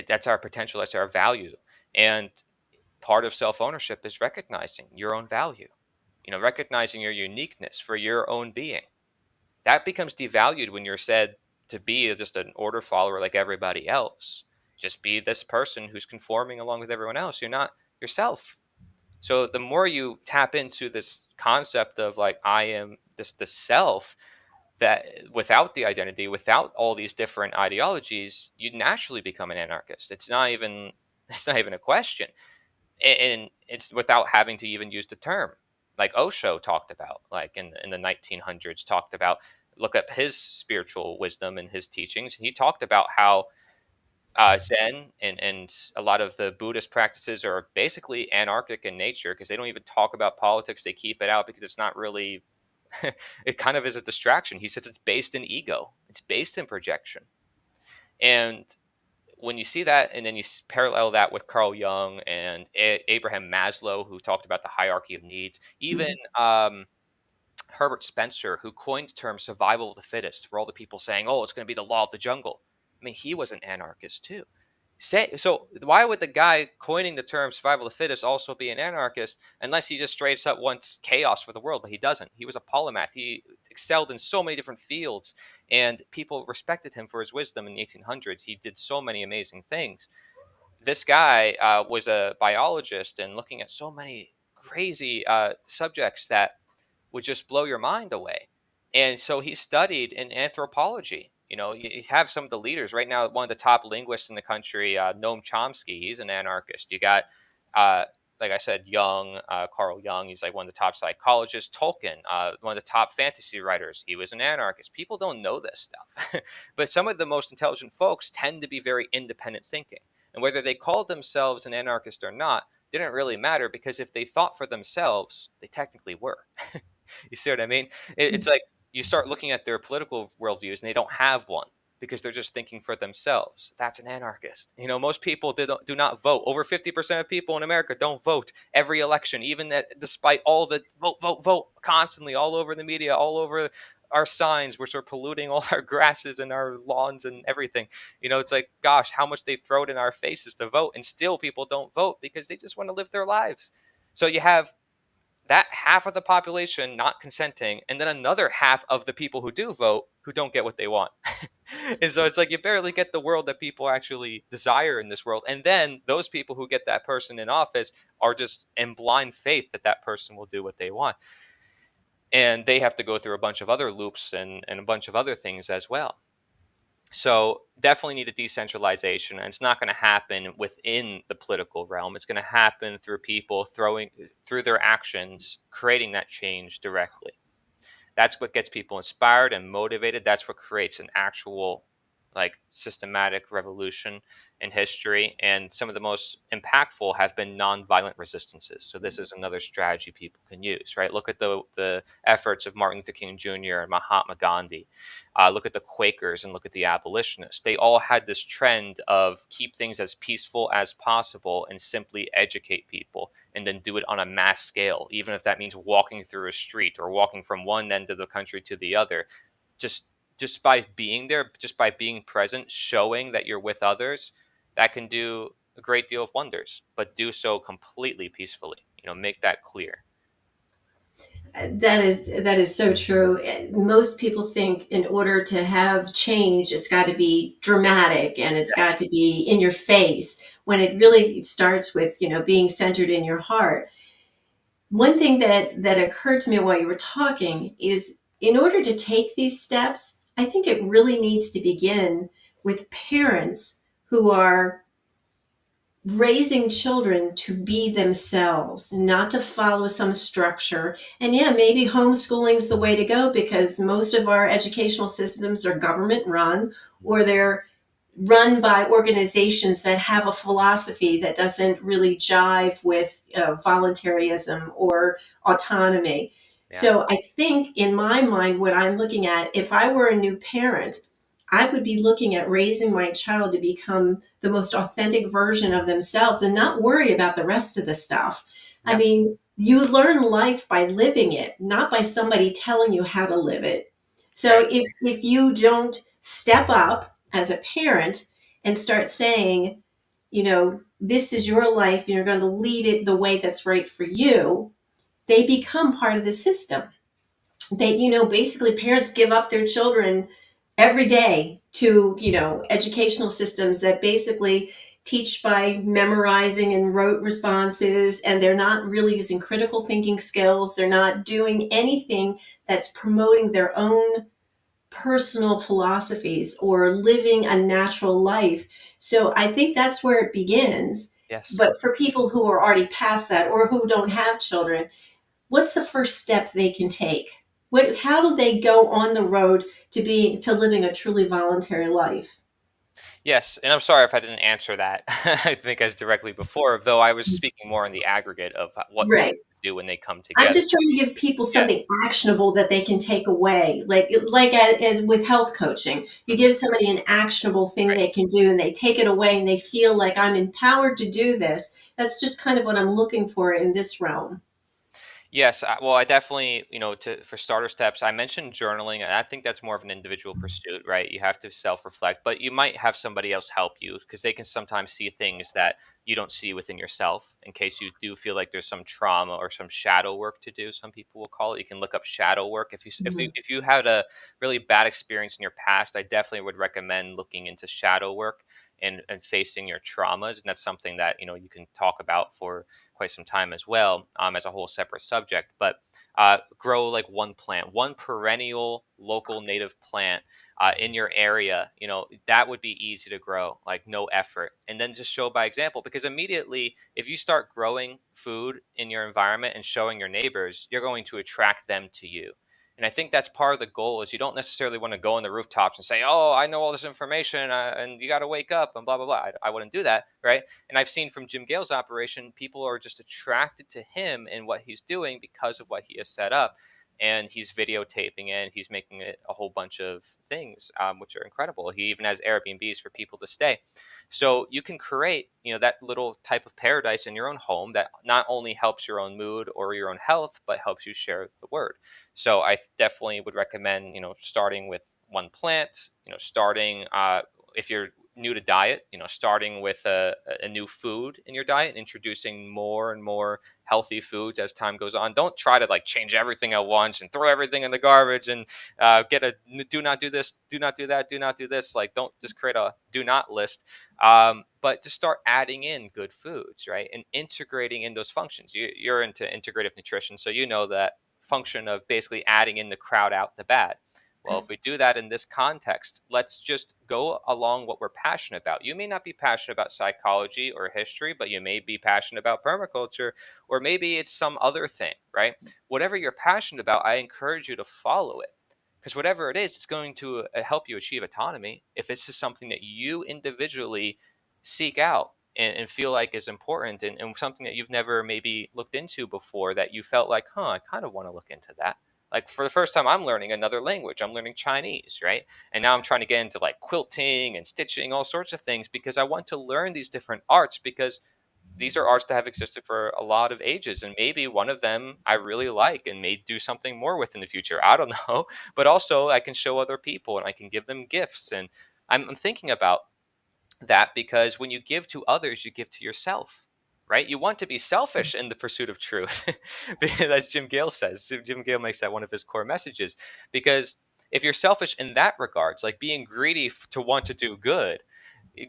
That's our potential, that's our value. And part of self ownership is recognizing your own value, recognizing your uniqueness for your own being. That becomes devalued when you're said to be just an order follower like everybody else. Just be this person who's conforming along with everyone else. You're not yourself. So the more you tap into this concept of like, I am the self, that without the identity, without all these different ideologies, you naturally become an anarchist. It's not even a question. And it's without having to even use the term, like Osho talked about, like in the 1900s, talked about, look up his spiritual wisdom and his teachings. He talked about how Zen and a lot of the Buddhist practices are basically anarchic in nature, because they don't even talk about politics. They keep it out because it's not really, it kind of is a distraction. He says it's based in ego, it's based in projection. And when you see that, and then you parallel that with Carl Jung and Abraham Maslow, who talked about the hierarchy of needs, even Herbert Spencer, who coined the term survival of the fittest, for all the people saying, oh, it's going to be the law of the jungle. I mean, he was an anarchist too. So why would the guy coining the term survival of the fittest also be an anarchist, unless he just straight up wants chaos for the world? But he doesn't. He was a polymath. He excelled in so many different fields, and people respected him for his wisdom in the 1800s. He did so many amazing things. This guy was a biologist and looking at so many crazy subjects that would just blow your mind away. And so he studied in anthropology. You have some of the leaders right now. One of the top linguists in the country, Noam Chomsky, he's an anarchist. You got uh, like I said, Jung, Carl Jung, he's like one of the top psychologists. Tolkien, one of the top fantasy writers, he was an anarchist. People don't know this stuff, but some of the most intelligent folks tend to be very independent thinking. And whether they called themselves an anarchist or not didn't really matter, because if they thought for themselves, they technically were. You see what I mean? It's like you start looking at their political worldviews and they don't have one because they're just thinking for themselves. That's an anarchist. Most people do not vote. Over 50% of people in America don't vote every election, even that, despite all the vote, vote, vote constantly all over the media, all over our signs, which are polluting all our grasses and our lawns and everything. It's like, gosh, how much they throw it in our faces to vote, and still people don't vote because they just want to live their lives. So you have that half of the population not consenting, and then another half of the people who do vote who don't get what they want. And so it's like you barely get the world that people actually desire in this world. And then those people who get that person in office are just in blind faith that that person will do what they want. And they have to go through a bunch of other loops and a bunch of other things as well. So definitely need a decentralization, and it's not going to happen within the political realm. It's going to happen through people through their actions, creating that change directly. That's what gets people inspired and motivated. That's what creates an actual, like, systematic revolution in history. And some of the most impactful have been nonviolent resistances. So this is another strategy people can use, right? Look at the efforts of Martin Luther King Jr. and Mahatma Gandhi. Look at the Quakers and look at the abolitionists. They all had this trend of keep things as peaceful as possible and simply educate people, and then do it on a mass scale, even if that means walking through a street or walking from one end of the country to the other. Just by being there, just by being present, showing that you're with others, that can do a great deal of wonders. But do so completely peacefully. Make that clear. That is so true. Most people think in order to have change, it's got to be dramatic and it's got to be in your face, when it really starts with being centered in your heart. One thing that occurred to me while you were talking is, in order to take these steps, I think it really needs to begin with parents who are raising children to be themselves, not to follow some structure. And yeah, maybe homeschooling is the way to go, because most of our educational systems are government run, or they're run by organizations that have a philosophy that doesn't really jive with voluntarism or autonomy. Yeah. So I think, in my mind, what I'm looking at, if I were a new parent, I would be looking at raising my child to become the most authentic version of themselves and not worry about the rest of the stuff. I Yeah. mean, you learn life by living it, not by somebody telling you how to live it. So Right. if you don't step up as a parent and start saying, this is your life and you're going to lead it the way that's right for you, they become part of the system. They, basically parents give up their children every day to, educational systems that basically teach by memorizing and rote responses, and they're not really using critical thinking skills. They're not doing anything that's promoting their own personal philosophies or living a natural life. So I think that's where it begins. Yes. But for people who are already past that, or who don't have children, what's the first step they can take? How do they go on the road to living a truly voluntary life? Yes, and I'm sorry if I didn't answer that. I think as directly before, though I was speaking more in the aggregate of what people Right. do when they come I'm together. just trying to give people Yeah. something actionable that they can take away. Like as with health coaching, you Mhm. give somebody an actionable thing Right. they can do, and they take it away and they feel like, I'm empowered to do this. That's just kind of what I'm looking for in this realm. Yes, well, I definitely, for starter steps, I mentioned journaling, and I think that's more of an individual pursuit, right? You have to self-reflect, but you might have somebody else help you, because they can sometimes see things that you don't see within yourself. In case you do feel like there's some trauma or some shadow work to do, some people will call it. You can look up shadow work. If you had a really bad experience in your past, I definitely would recommend looking into shadow work and facing your traumas. And that's something that, you can talk about for quite some time as well, as a whole separate subject. But grow like one plant, one perennial local native plant in your area. That would be easy to grow, like no effort. And then just show by example, because immediately, if you start growing food in your environment and showing your neighbors, you're going to attract them to you. And I think that's part of the goal. Is you don't necessarily want to go on the rooftops and say, "Oh, I know all this information, and you got to wake up," and blah blah blah. I wouldn't do that, right? And I've seen from Jim Gale's operation, people are just attracted to him and what he's doing because of what he has set up. And he's videotaping it. He's making it a whole bunch of things, which are incredible. He even has Airbnbs for people to stay. So you can create, that little type of paradise in your own home that not only helps your own mood or your own health, but helps you share the word. So I definitely would recommend, starting with one plant, starting, if you're new to diet, starting with a new food in your diet, introducing more and more healthy foods as time goes on. Don't try to like change everything at once and throw everything in the garbage and get a do not do this, do not do that, do not do this. Like, don't just create a do not list, but to start adding in good foods, right? And integrating in those functions. You're into integrative nutrition, so you know that function of basically adding in the crowd out the bad. Well, if we do that in this context, let's just go along what we're passionate about. You may not be passionate about psychology or history, but you may be passionate about permaculture, or maybe it's some other thing, right? Whatever you're passionate about, I encourage you to follow it, because whatever it is, it's going to help you achieve autonomy. If this is something that you individually seek out and feel like is important, and something that you've never maybe looked into before, that you felt like, I kind of want to look into that. Like, for the first time, I'm learning another language. I'm learning Chinese, right? And now I'm trying to get into like quilting and stitching, all sorts of things, because I want to learn these different arts, because these are arts that have existed for a lot of ages. And maybe one of them I really like and may do something more with in the future. I don't know. But also, I can show other people and I can give them gifts. And I'm thinking about that, because when you give to others, you give to yourself, right? You want to be selfish in the pursuit of truth, as Jim Gale says. Jim Gale makes that one of his core messages, because if you're selfish in that regards, like being greedy to want to do good,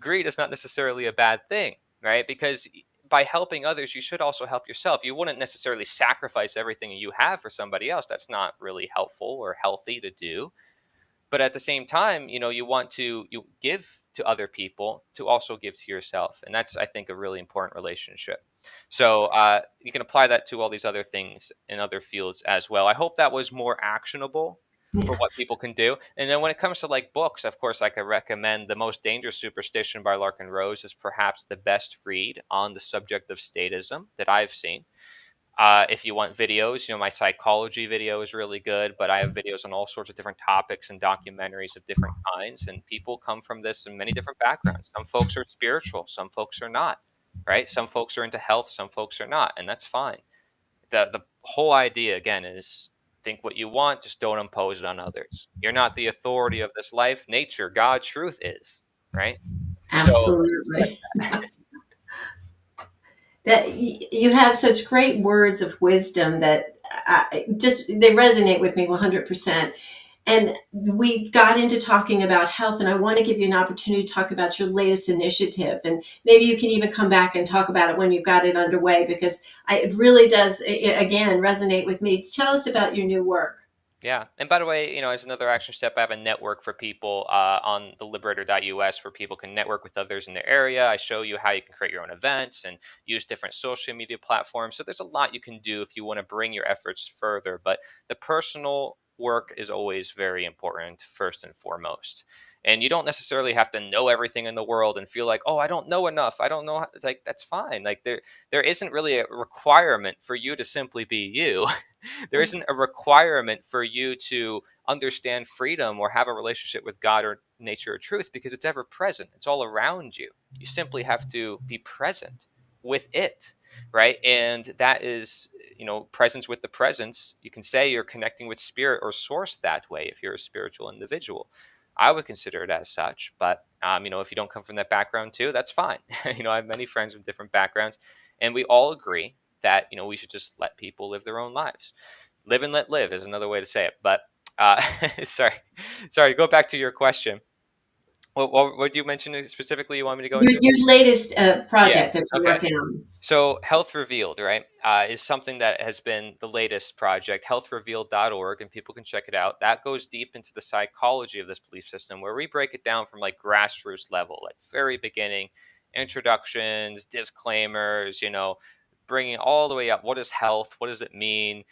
greed is not necessarily a bad thing, right? Because by helping others, you should also help yourself. You wouldn't necessarily sacrifice everything you have for somebody else. That's not really helpful or healthy to do. But at the same time, you want to you give to other people to also give to yourself, and that's, I think, a really important relationship. So you can apply that to all these other things in other fields as well. I hope that was more actionable for what people can do. And then when it comes to like books, of course, I could recommend The Most Dangerous Superstition by Larkin Rose is perhaps the best read on the subject of statism that I've seen. If you want videos, my psychology video is really good, but I have videos on all sorts of different topics and documentaries of different kinds. And people come from this in many different backgrounds. Some folks are spiritual, some folks are not, right? Some folks are into health, some folks are not, and that's fine. The whole idea, again, is think what you want, just don't impose it on others. You're not the authority of this life. Nature, God, truth is, right? So, Absolutely. You have such great words of wisdom that they resonate with me 100%. And we got into talking about health, and I want to give you an opportunity to talk about your latest initiative. And maybe you can even come back and talk about it when you've got it underway, because it really does, again, resonate with me. Tell us about your new work. yeah. And by the way, as another action step, I have a network for people on the Liberator.us, where people can network with others in their area. I show you how you can create your own events and use different social media platforms. So there's a lot you can do if you want to bring your efforts further. But the personal work is always very important, first and foremost. And you don't necessarily have to know everything in the world and feel like, oh, I don't know enough. I don't know. Like, that's fine. Like, there isn't really a requirement for you to simply be you. There isn't a requirement for you to understand freedom or have a relationship with God or nature or truth, because it's ever present. It's all around you. You simply have to be present with it, right? And that is, presence with the presence. You can say you're connecting with spirit or source that way if you're a spiritual individual. I would consider it as such, but if you don't come from that background too, that's fine. I have many friends with different backgrounds, and we all agree that we should just let people live their own lives. Live and let live is another way to say it. But uh, sorry, go back to your question. What did you mention specifically you want me to go Your, into? your latest Yeah. project that you're Okay. working on. So Health Revealed, right, is something that has been the latest project, healthrevealed.org, and people can check it out. That goes deep into the psychology of this belief system, where we break it down from like grassroots level, like very beginning, introductions, disclaimers, bringing all the way up. What is health? What does it mean?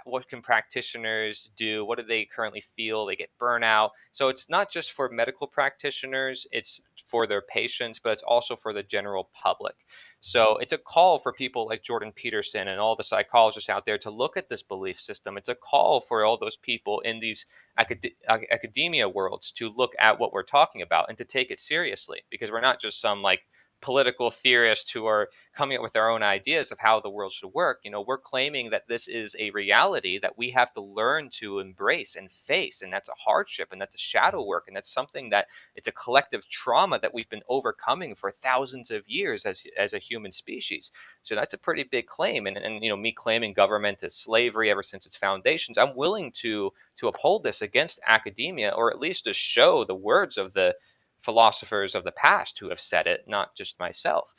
What can practitioners do? What do they currently feel? They get burnout. So it's not just for medical practitioners, it's for their patients, but it's also for the general public. So it's a call for people like Jordan Peterson and all the psychologists out there to look at this belief system. It's a call for all those people in these academia worlds to look at what we're talking about and to take it seriously, because we're not just some like political theorists who are coming up with their own ideas of how the world should work. We're claiming that this is a reality that we have to learn to embrace and face, and that's a hardship, and that's a shadow work, and that's something that it's a collective trauma that we've been overcoming for thousands of years as a human species. So that's a pretty big claim. And me claiming government is slavery ever since its foundations, I'm willing to uphold this against academia, or at least to show the words of the philosophers of the past who have said it, not just myself.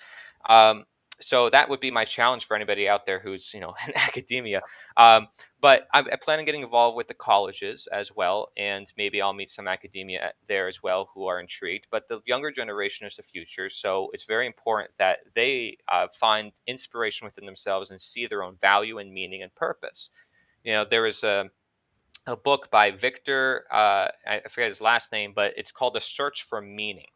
Um, so that would be my challenge for anybody out there who's in academia. But I plan on getting involved with the colleges as well, and maybe I'll meet some academia there as well who are intrigued. But the younger generation is the future, so it's very important that they find inspiration within themselves and see their own value and meaning and purpose. There is a book by Victor. I forget his last name, but it's called The Search for Meaning.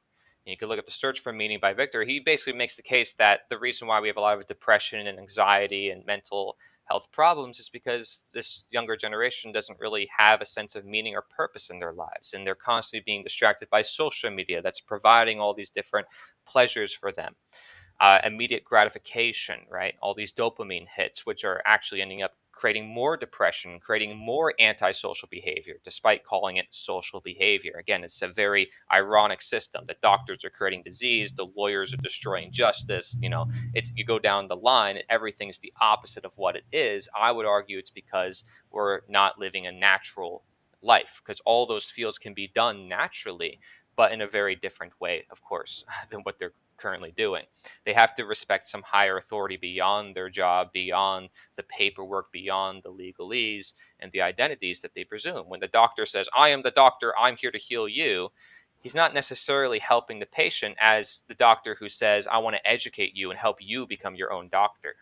And you can look up The Search for Meaning by Victor. He basically makes the case that the reason why we have a lot of depression and anxiety and mental health problems is because this younger generation doesn't really have a sense of meaning or purpose in their lives. And they're constantly being distracted by social media that's providing all these different pleasures for them, immediate gratification, right? All these dopamine hits, which are actually ending up creating more depression, creating more antisocial behavior, despite calling it social behavior. Again, it's a very ironic system. The doctors are creating disease, the lawyers are destroying justice. It's you go down the line, and everything's the opposite of what it is. I would argue it's because we're not living a natural life, because all those fields can be done naturally, but in a very different way, of course, than what they're currently doing. They have to respect some higher authority beyond their job, beyond the paperwork, beyond the legalese and the identities that they presume. When the doctor says, I am the doctor, I'm here to heal you, he's not necessarily helping the patient as the doctor who says, I want to educate you and help you become your own doctor.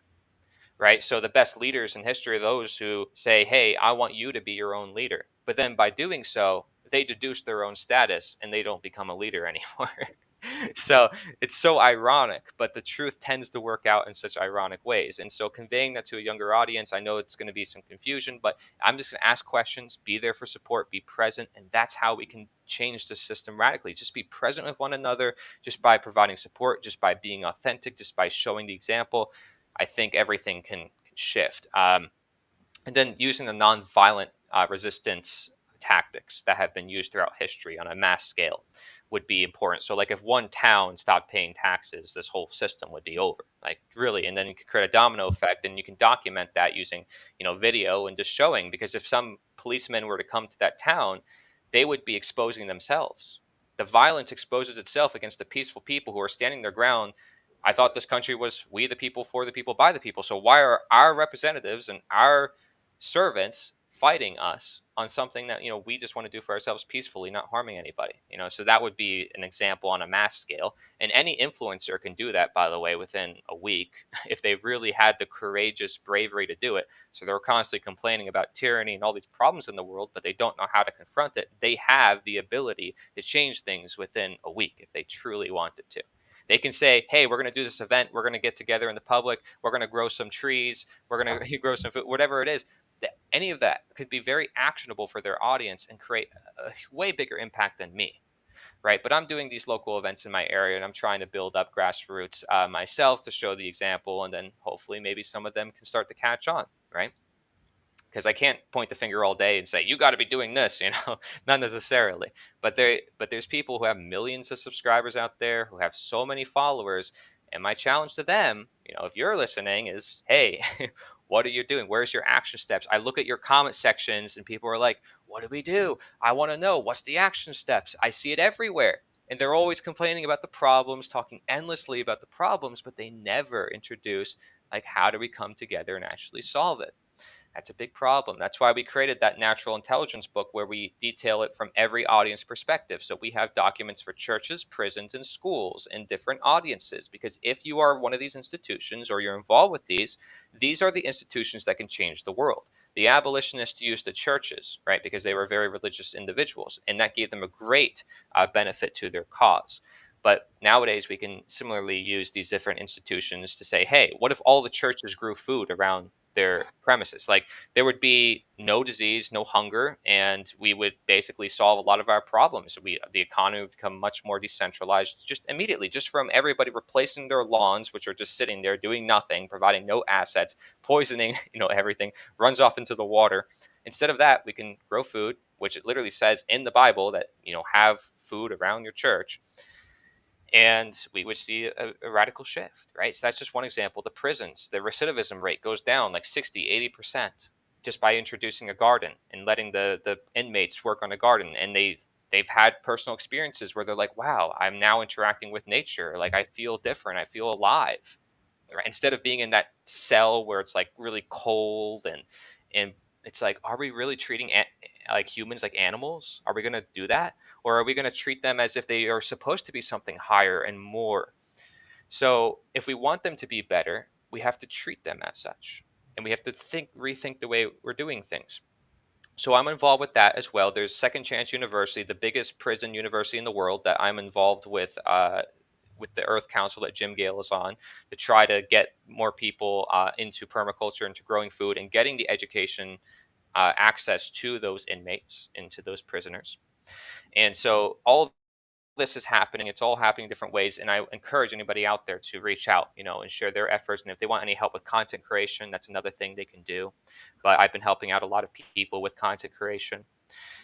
Right? So the best leaders in history are those who say, hey, I want you to be your own leader. But then by doing so, they deduce their own status and they don't become a leader anymore. So it's so ironic, but the truth tends to work out in such ironic ways. And so conveying that to a younger audience, I know it's going to be some confusion, but I'm just going to ask questions, be there for support, be present. And that's how we can change the system radically. Just be present with one another, just by providing support, just by being authentic, just by showing the example. I think everything can shift. And then using the nonviolent resistance tactics that have been used throughout history on a mass scale would be important. So, like, if one town stopped paying taxes, this whole system would be over. Like, really, and then you could create a domino effect, and you can document that using, video and just showing. Because if some policemen were to come to that town, they would be exposing themselves. The violence exposes itself against the peaceful people who are standing their ground. I thought this country was we the people, for the people, by the people. So why are our representatives and our servants fighting us on something that we just want to do for ourselves peacefully, not harming anybody? So that would be an example on a mass scale, and any influencer can do that, by the way, within a week if they've really had the courageous bravery to do it. So they're constantly complaining about tyranny and all these problems in the world, but they don't know how to confront it. They have the ability to change things within a week if they truly wanted to. They can say, hey, we're going to do this event, we're going to get together in the public, we're going to grow some trees, we're going to grow some food, whatever it is. Any of that could be very actionable for their audience and create a way bigger impact than me, right? But I'm doing these local events in my area, and I'm trying to build up grassroots myself to show the example, and then hopefully maybe some of them can start to catch on, right? Because I can't point the finger all day and say you got to be doing this, not necessarily. But there's people who have millions of subscribers out there who have so many followers, and my challenge to them, if you're listening, is, hey, what are you doing? Where's your action steps? I look at your comment sections, and people are like, what do we do? I want to know, what's the action steps? I see it everywhere. And they're always complaining about the problems, talking endlessly about the problems, but they never introduce, like, how do we come together and actually solve it? That's a big problem. That's why we created that natural intelligence book where we detail it from every audience perspective. So we have documents for churches, prisons, and schools and different audiences. Because if you are one of these institutions or you're involved with these are the institutions that can change the world. The abolitionists used the churches, right, because they were very religious individuals, and that gave them a great benefit to their cause. But nowadays, we can similarly use these different institutions to say, hey, what if all the churches grew food around their premises? Like, there would be no disease, no hunger, and we would basically solve a lot of our problems. The economy would become much more decentralized just immediately, just from everybody replacing their lawns, which are just sitting there doing nothing, providing no assets, poisoning, everything runs off into the water. Instead of that, we can grow food, which it literally says in the Bible that, have food around your church, and we would see a radical shift, right? So that's just one example. The prisons, the recidivism rate goes down like 60, 80% just by introducing a garden and letting the inmates work on a garden. And they've had personal experiences where they're like, wow, I'm now interacting with nature. Like, I feel different. I feel alive. Right? Instead of being in that cell where it's like really cold, and it's like, are we really treating like humans like animals? Are we going to do that, or are we going to treat them as if they are supposed to be something higher and more? So if we want them to be better, we have to treat them as such, and we have to rethink the way we're doing things. So I'm involved with that as well. There's Second Chance University, the biggest prison university in the world, that I'm involved with the Earth Council that Jim Gale is on, to try to get more people into permaculture, into growing food, and getting the education access to those inmates, into those prisoners. And so all this is happening. It's all happening in different ways. And I encourage anybody out there to reach out, and share their efforts. And if they want any help with content creation, that's another thing they can do. But I've been helping out a lot of people with content creation.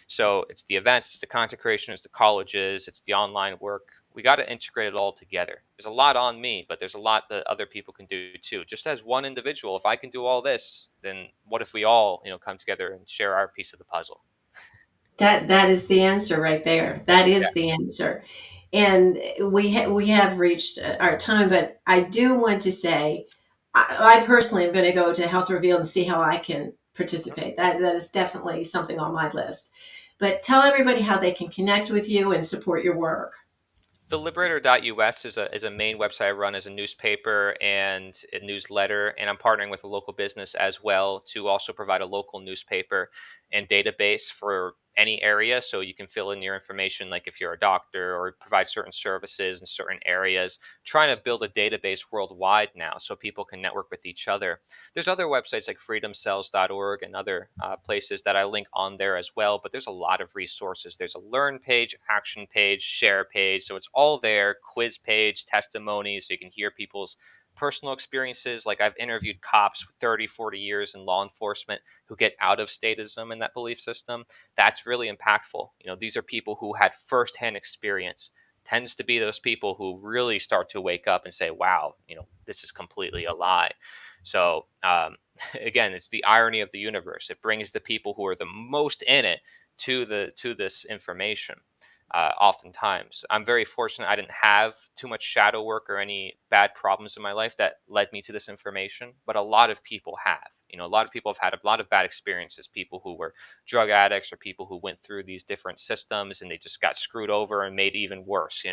So it's the events, it's the content creation, it's the colleges, it's the online work. We got to integrate it all together. There's a lot on me, but there's a lot that other people can do too. Just as one individual, if I can do all this, then what if we all, come together and share our piece of the puzzle? That is the answer right there. That is the answer. And we have reached our time, but I do want to say, I personally am going to go to Health Revealed and see how I can Yeah. participate. That is definitely something on my list. But tell everybody how they can connect with you and support your work. The Liberator.us is a main website I run as a newspaper and a newsletter, and I'm partnering with a local business as well to also provide a local newspaper and database for any area, so you can fill in your information, like if you're a doctor, or provide certain services in certain areas. Trying to build a database worldwide now so people can network with each other. There's other websites like freedomcells.org and other places that I link on there as well, but there's a lot of resources. There's a learn page, action page, share page. So it's all there, quiz page, testimonies, so you can hear people's personal experiences. Like, I've interviewed cops with 30, 40 years in law enforcement who get out of statism and that belief system. That's really impactful. These are people who had firsthand experience. Tends to be those people who really start to wake up and say, wow, this is completely a lie. So again, it's the irony of the universe. It brings the people who are the most in it to this information. Oftentimes, I'm very fortunate. I didn't have too much shadow work or any bad problems in my life that led me to this information, but a lot of people have. A lot of people have had a lot of bad experiences. People who were drug addicts, or people who went through these different systems and they just got screwed over and made even worse.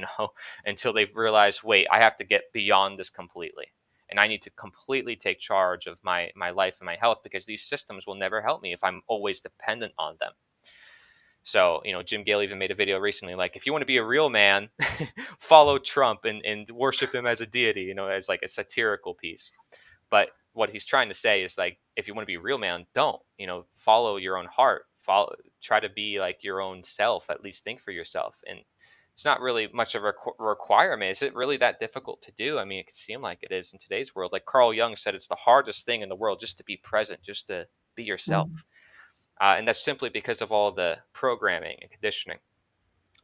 Until they've realized, wait, I have to get beyond this completely, and I need to completely take charge of my life and my health, because these systems will never help me if I'm always dependent on them. So, Jim Gale even made a video recently, like, if you want to be a real man, follow Trump and worship him as a deity, as like a satirical piece. But what he's trying to say is, like, if you want to be a real man, don't, follow your own heart, try to be like your own self, at least think for yourself. And it's not really much of a requirement. Is it really that difficult to do? I mean, it could seem like it is in today's world. Like Carl Jung said, it's the hardest thing in the world just to be present, just to be yourself. Mm. And that's simply because of all the programming and conditioning.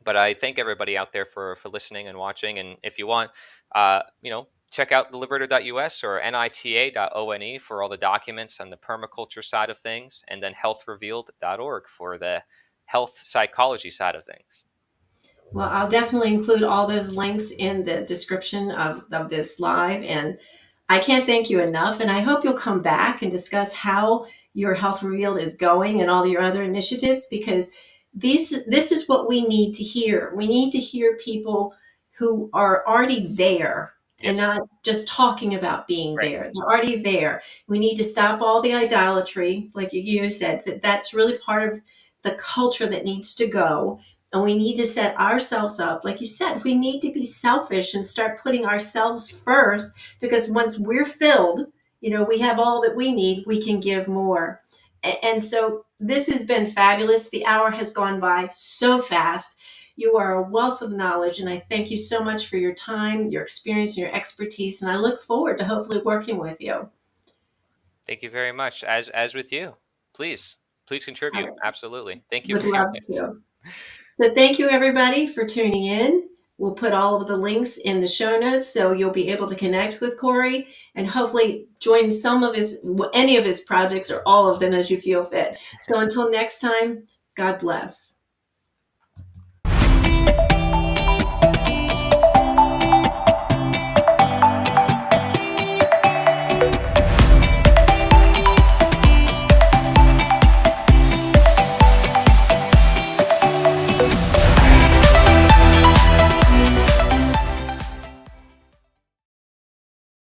But I thank everybody out there for listening and watching. And if you want, check out the liberator.us or nita.one for all the documents on the permaculture side of things, and then healthrevealed.org for the health psychology side of things. Well, I'll definitely include all those links in the description of this live. And I can't thank you enough. And I hope you'll come back and discuss how your Health Revealed is going and all your other initiatives, because this is what we need to hear. We need to hear people who are already there and Yes. not just talking about being Right. there. They're already there. We need to stop all the idolatry, like you said, that's really part of the culture that needs to go, and we need to set ourselves up. Like you said, we need to be selfish and start putting ourselves first, because once we're filled, we have all that we need, we can give more. And so this has been fabulous. The hour has gone by so fast. You are a wealth of knowledge, and I thank you so much for your time, your experience, and your expertise. And I look forward to hopefully working with you. Thank you very much. As with you, please I contribute. Absolutely. Thank you would very love much. to. So thank you, everybody, for tuning in. We'll put all of the links in the show notes so you'll be able to connect with Cory and hopefully join any of his projects, or all of them as you feel fit. So until next time, God bless.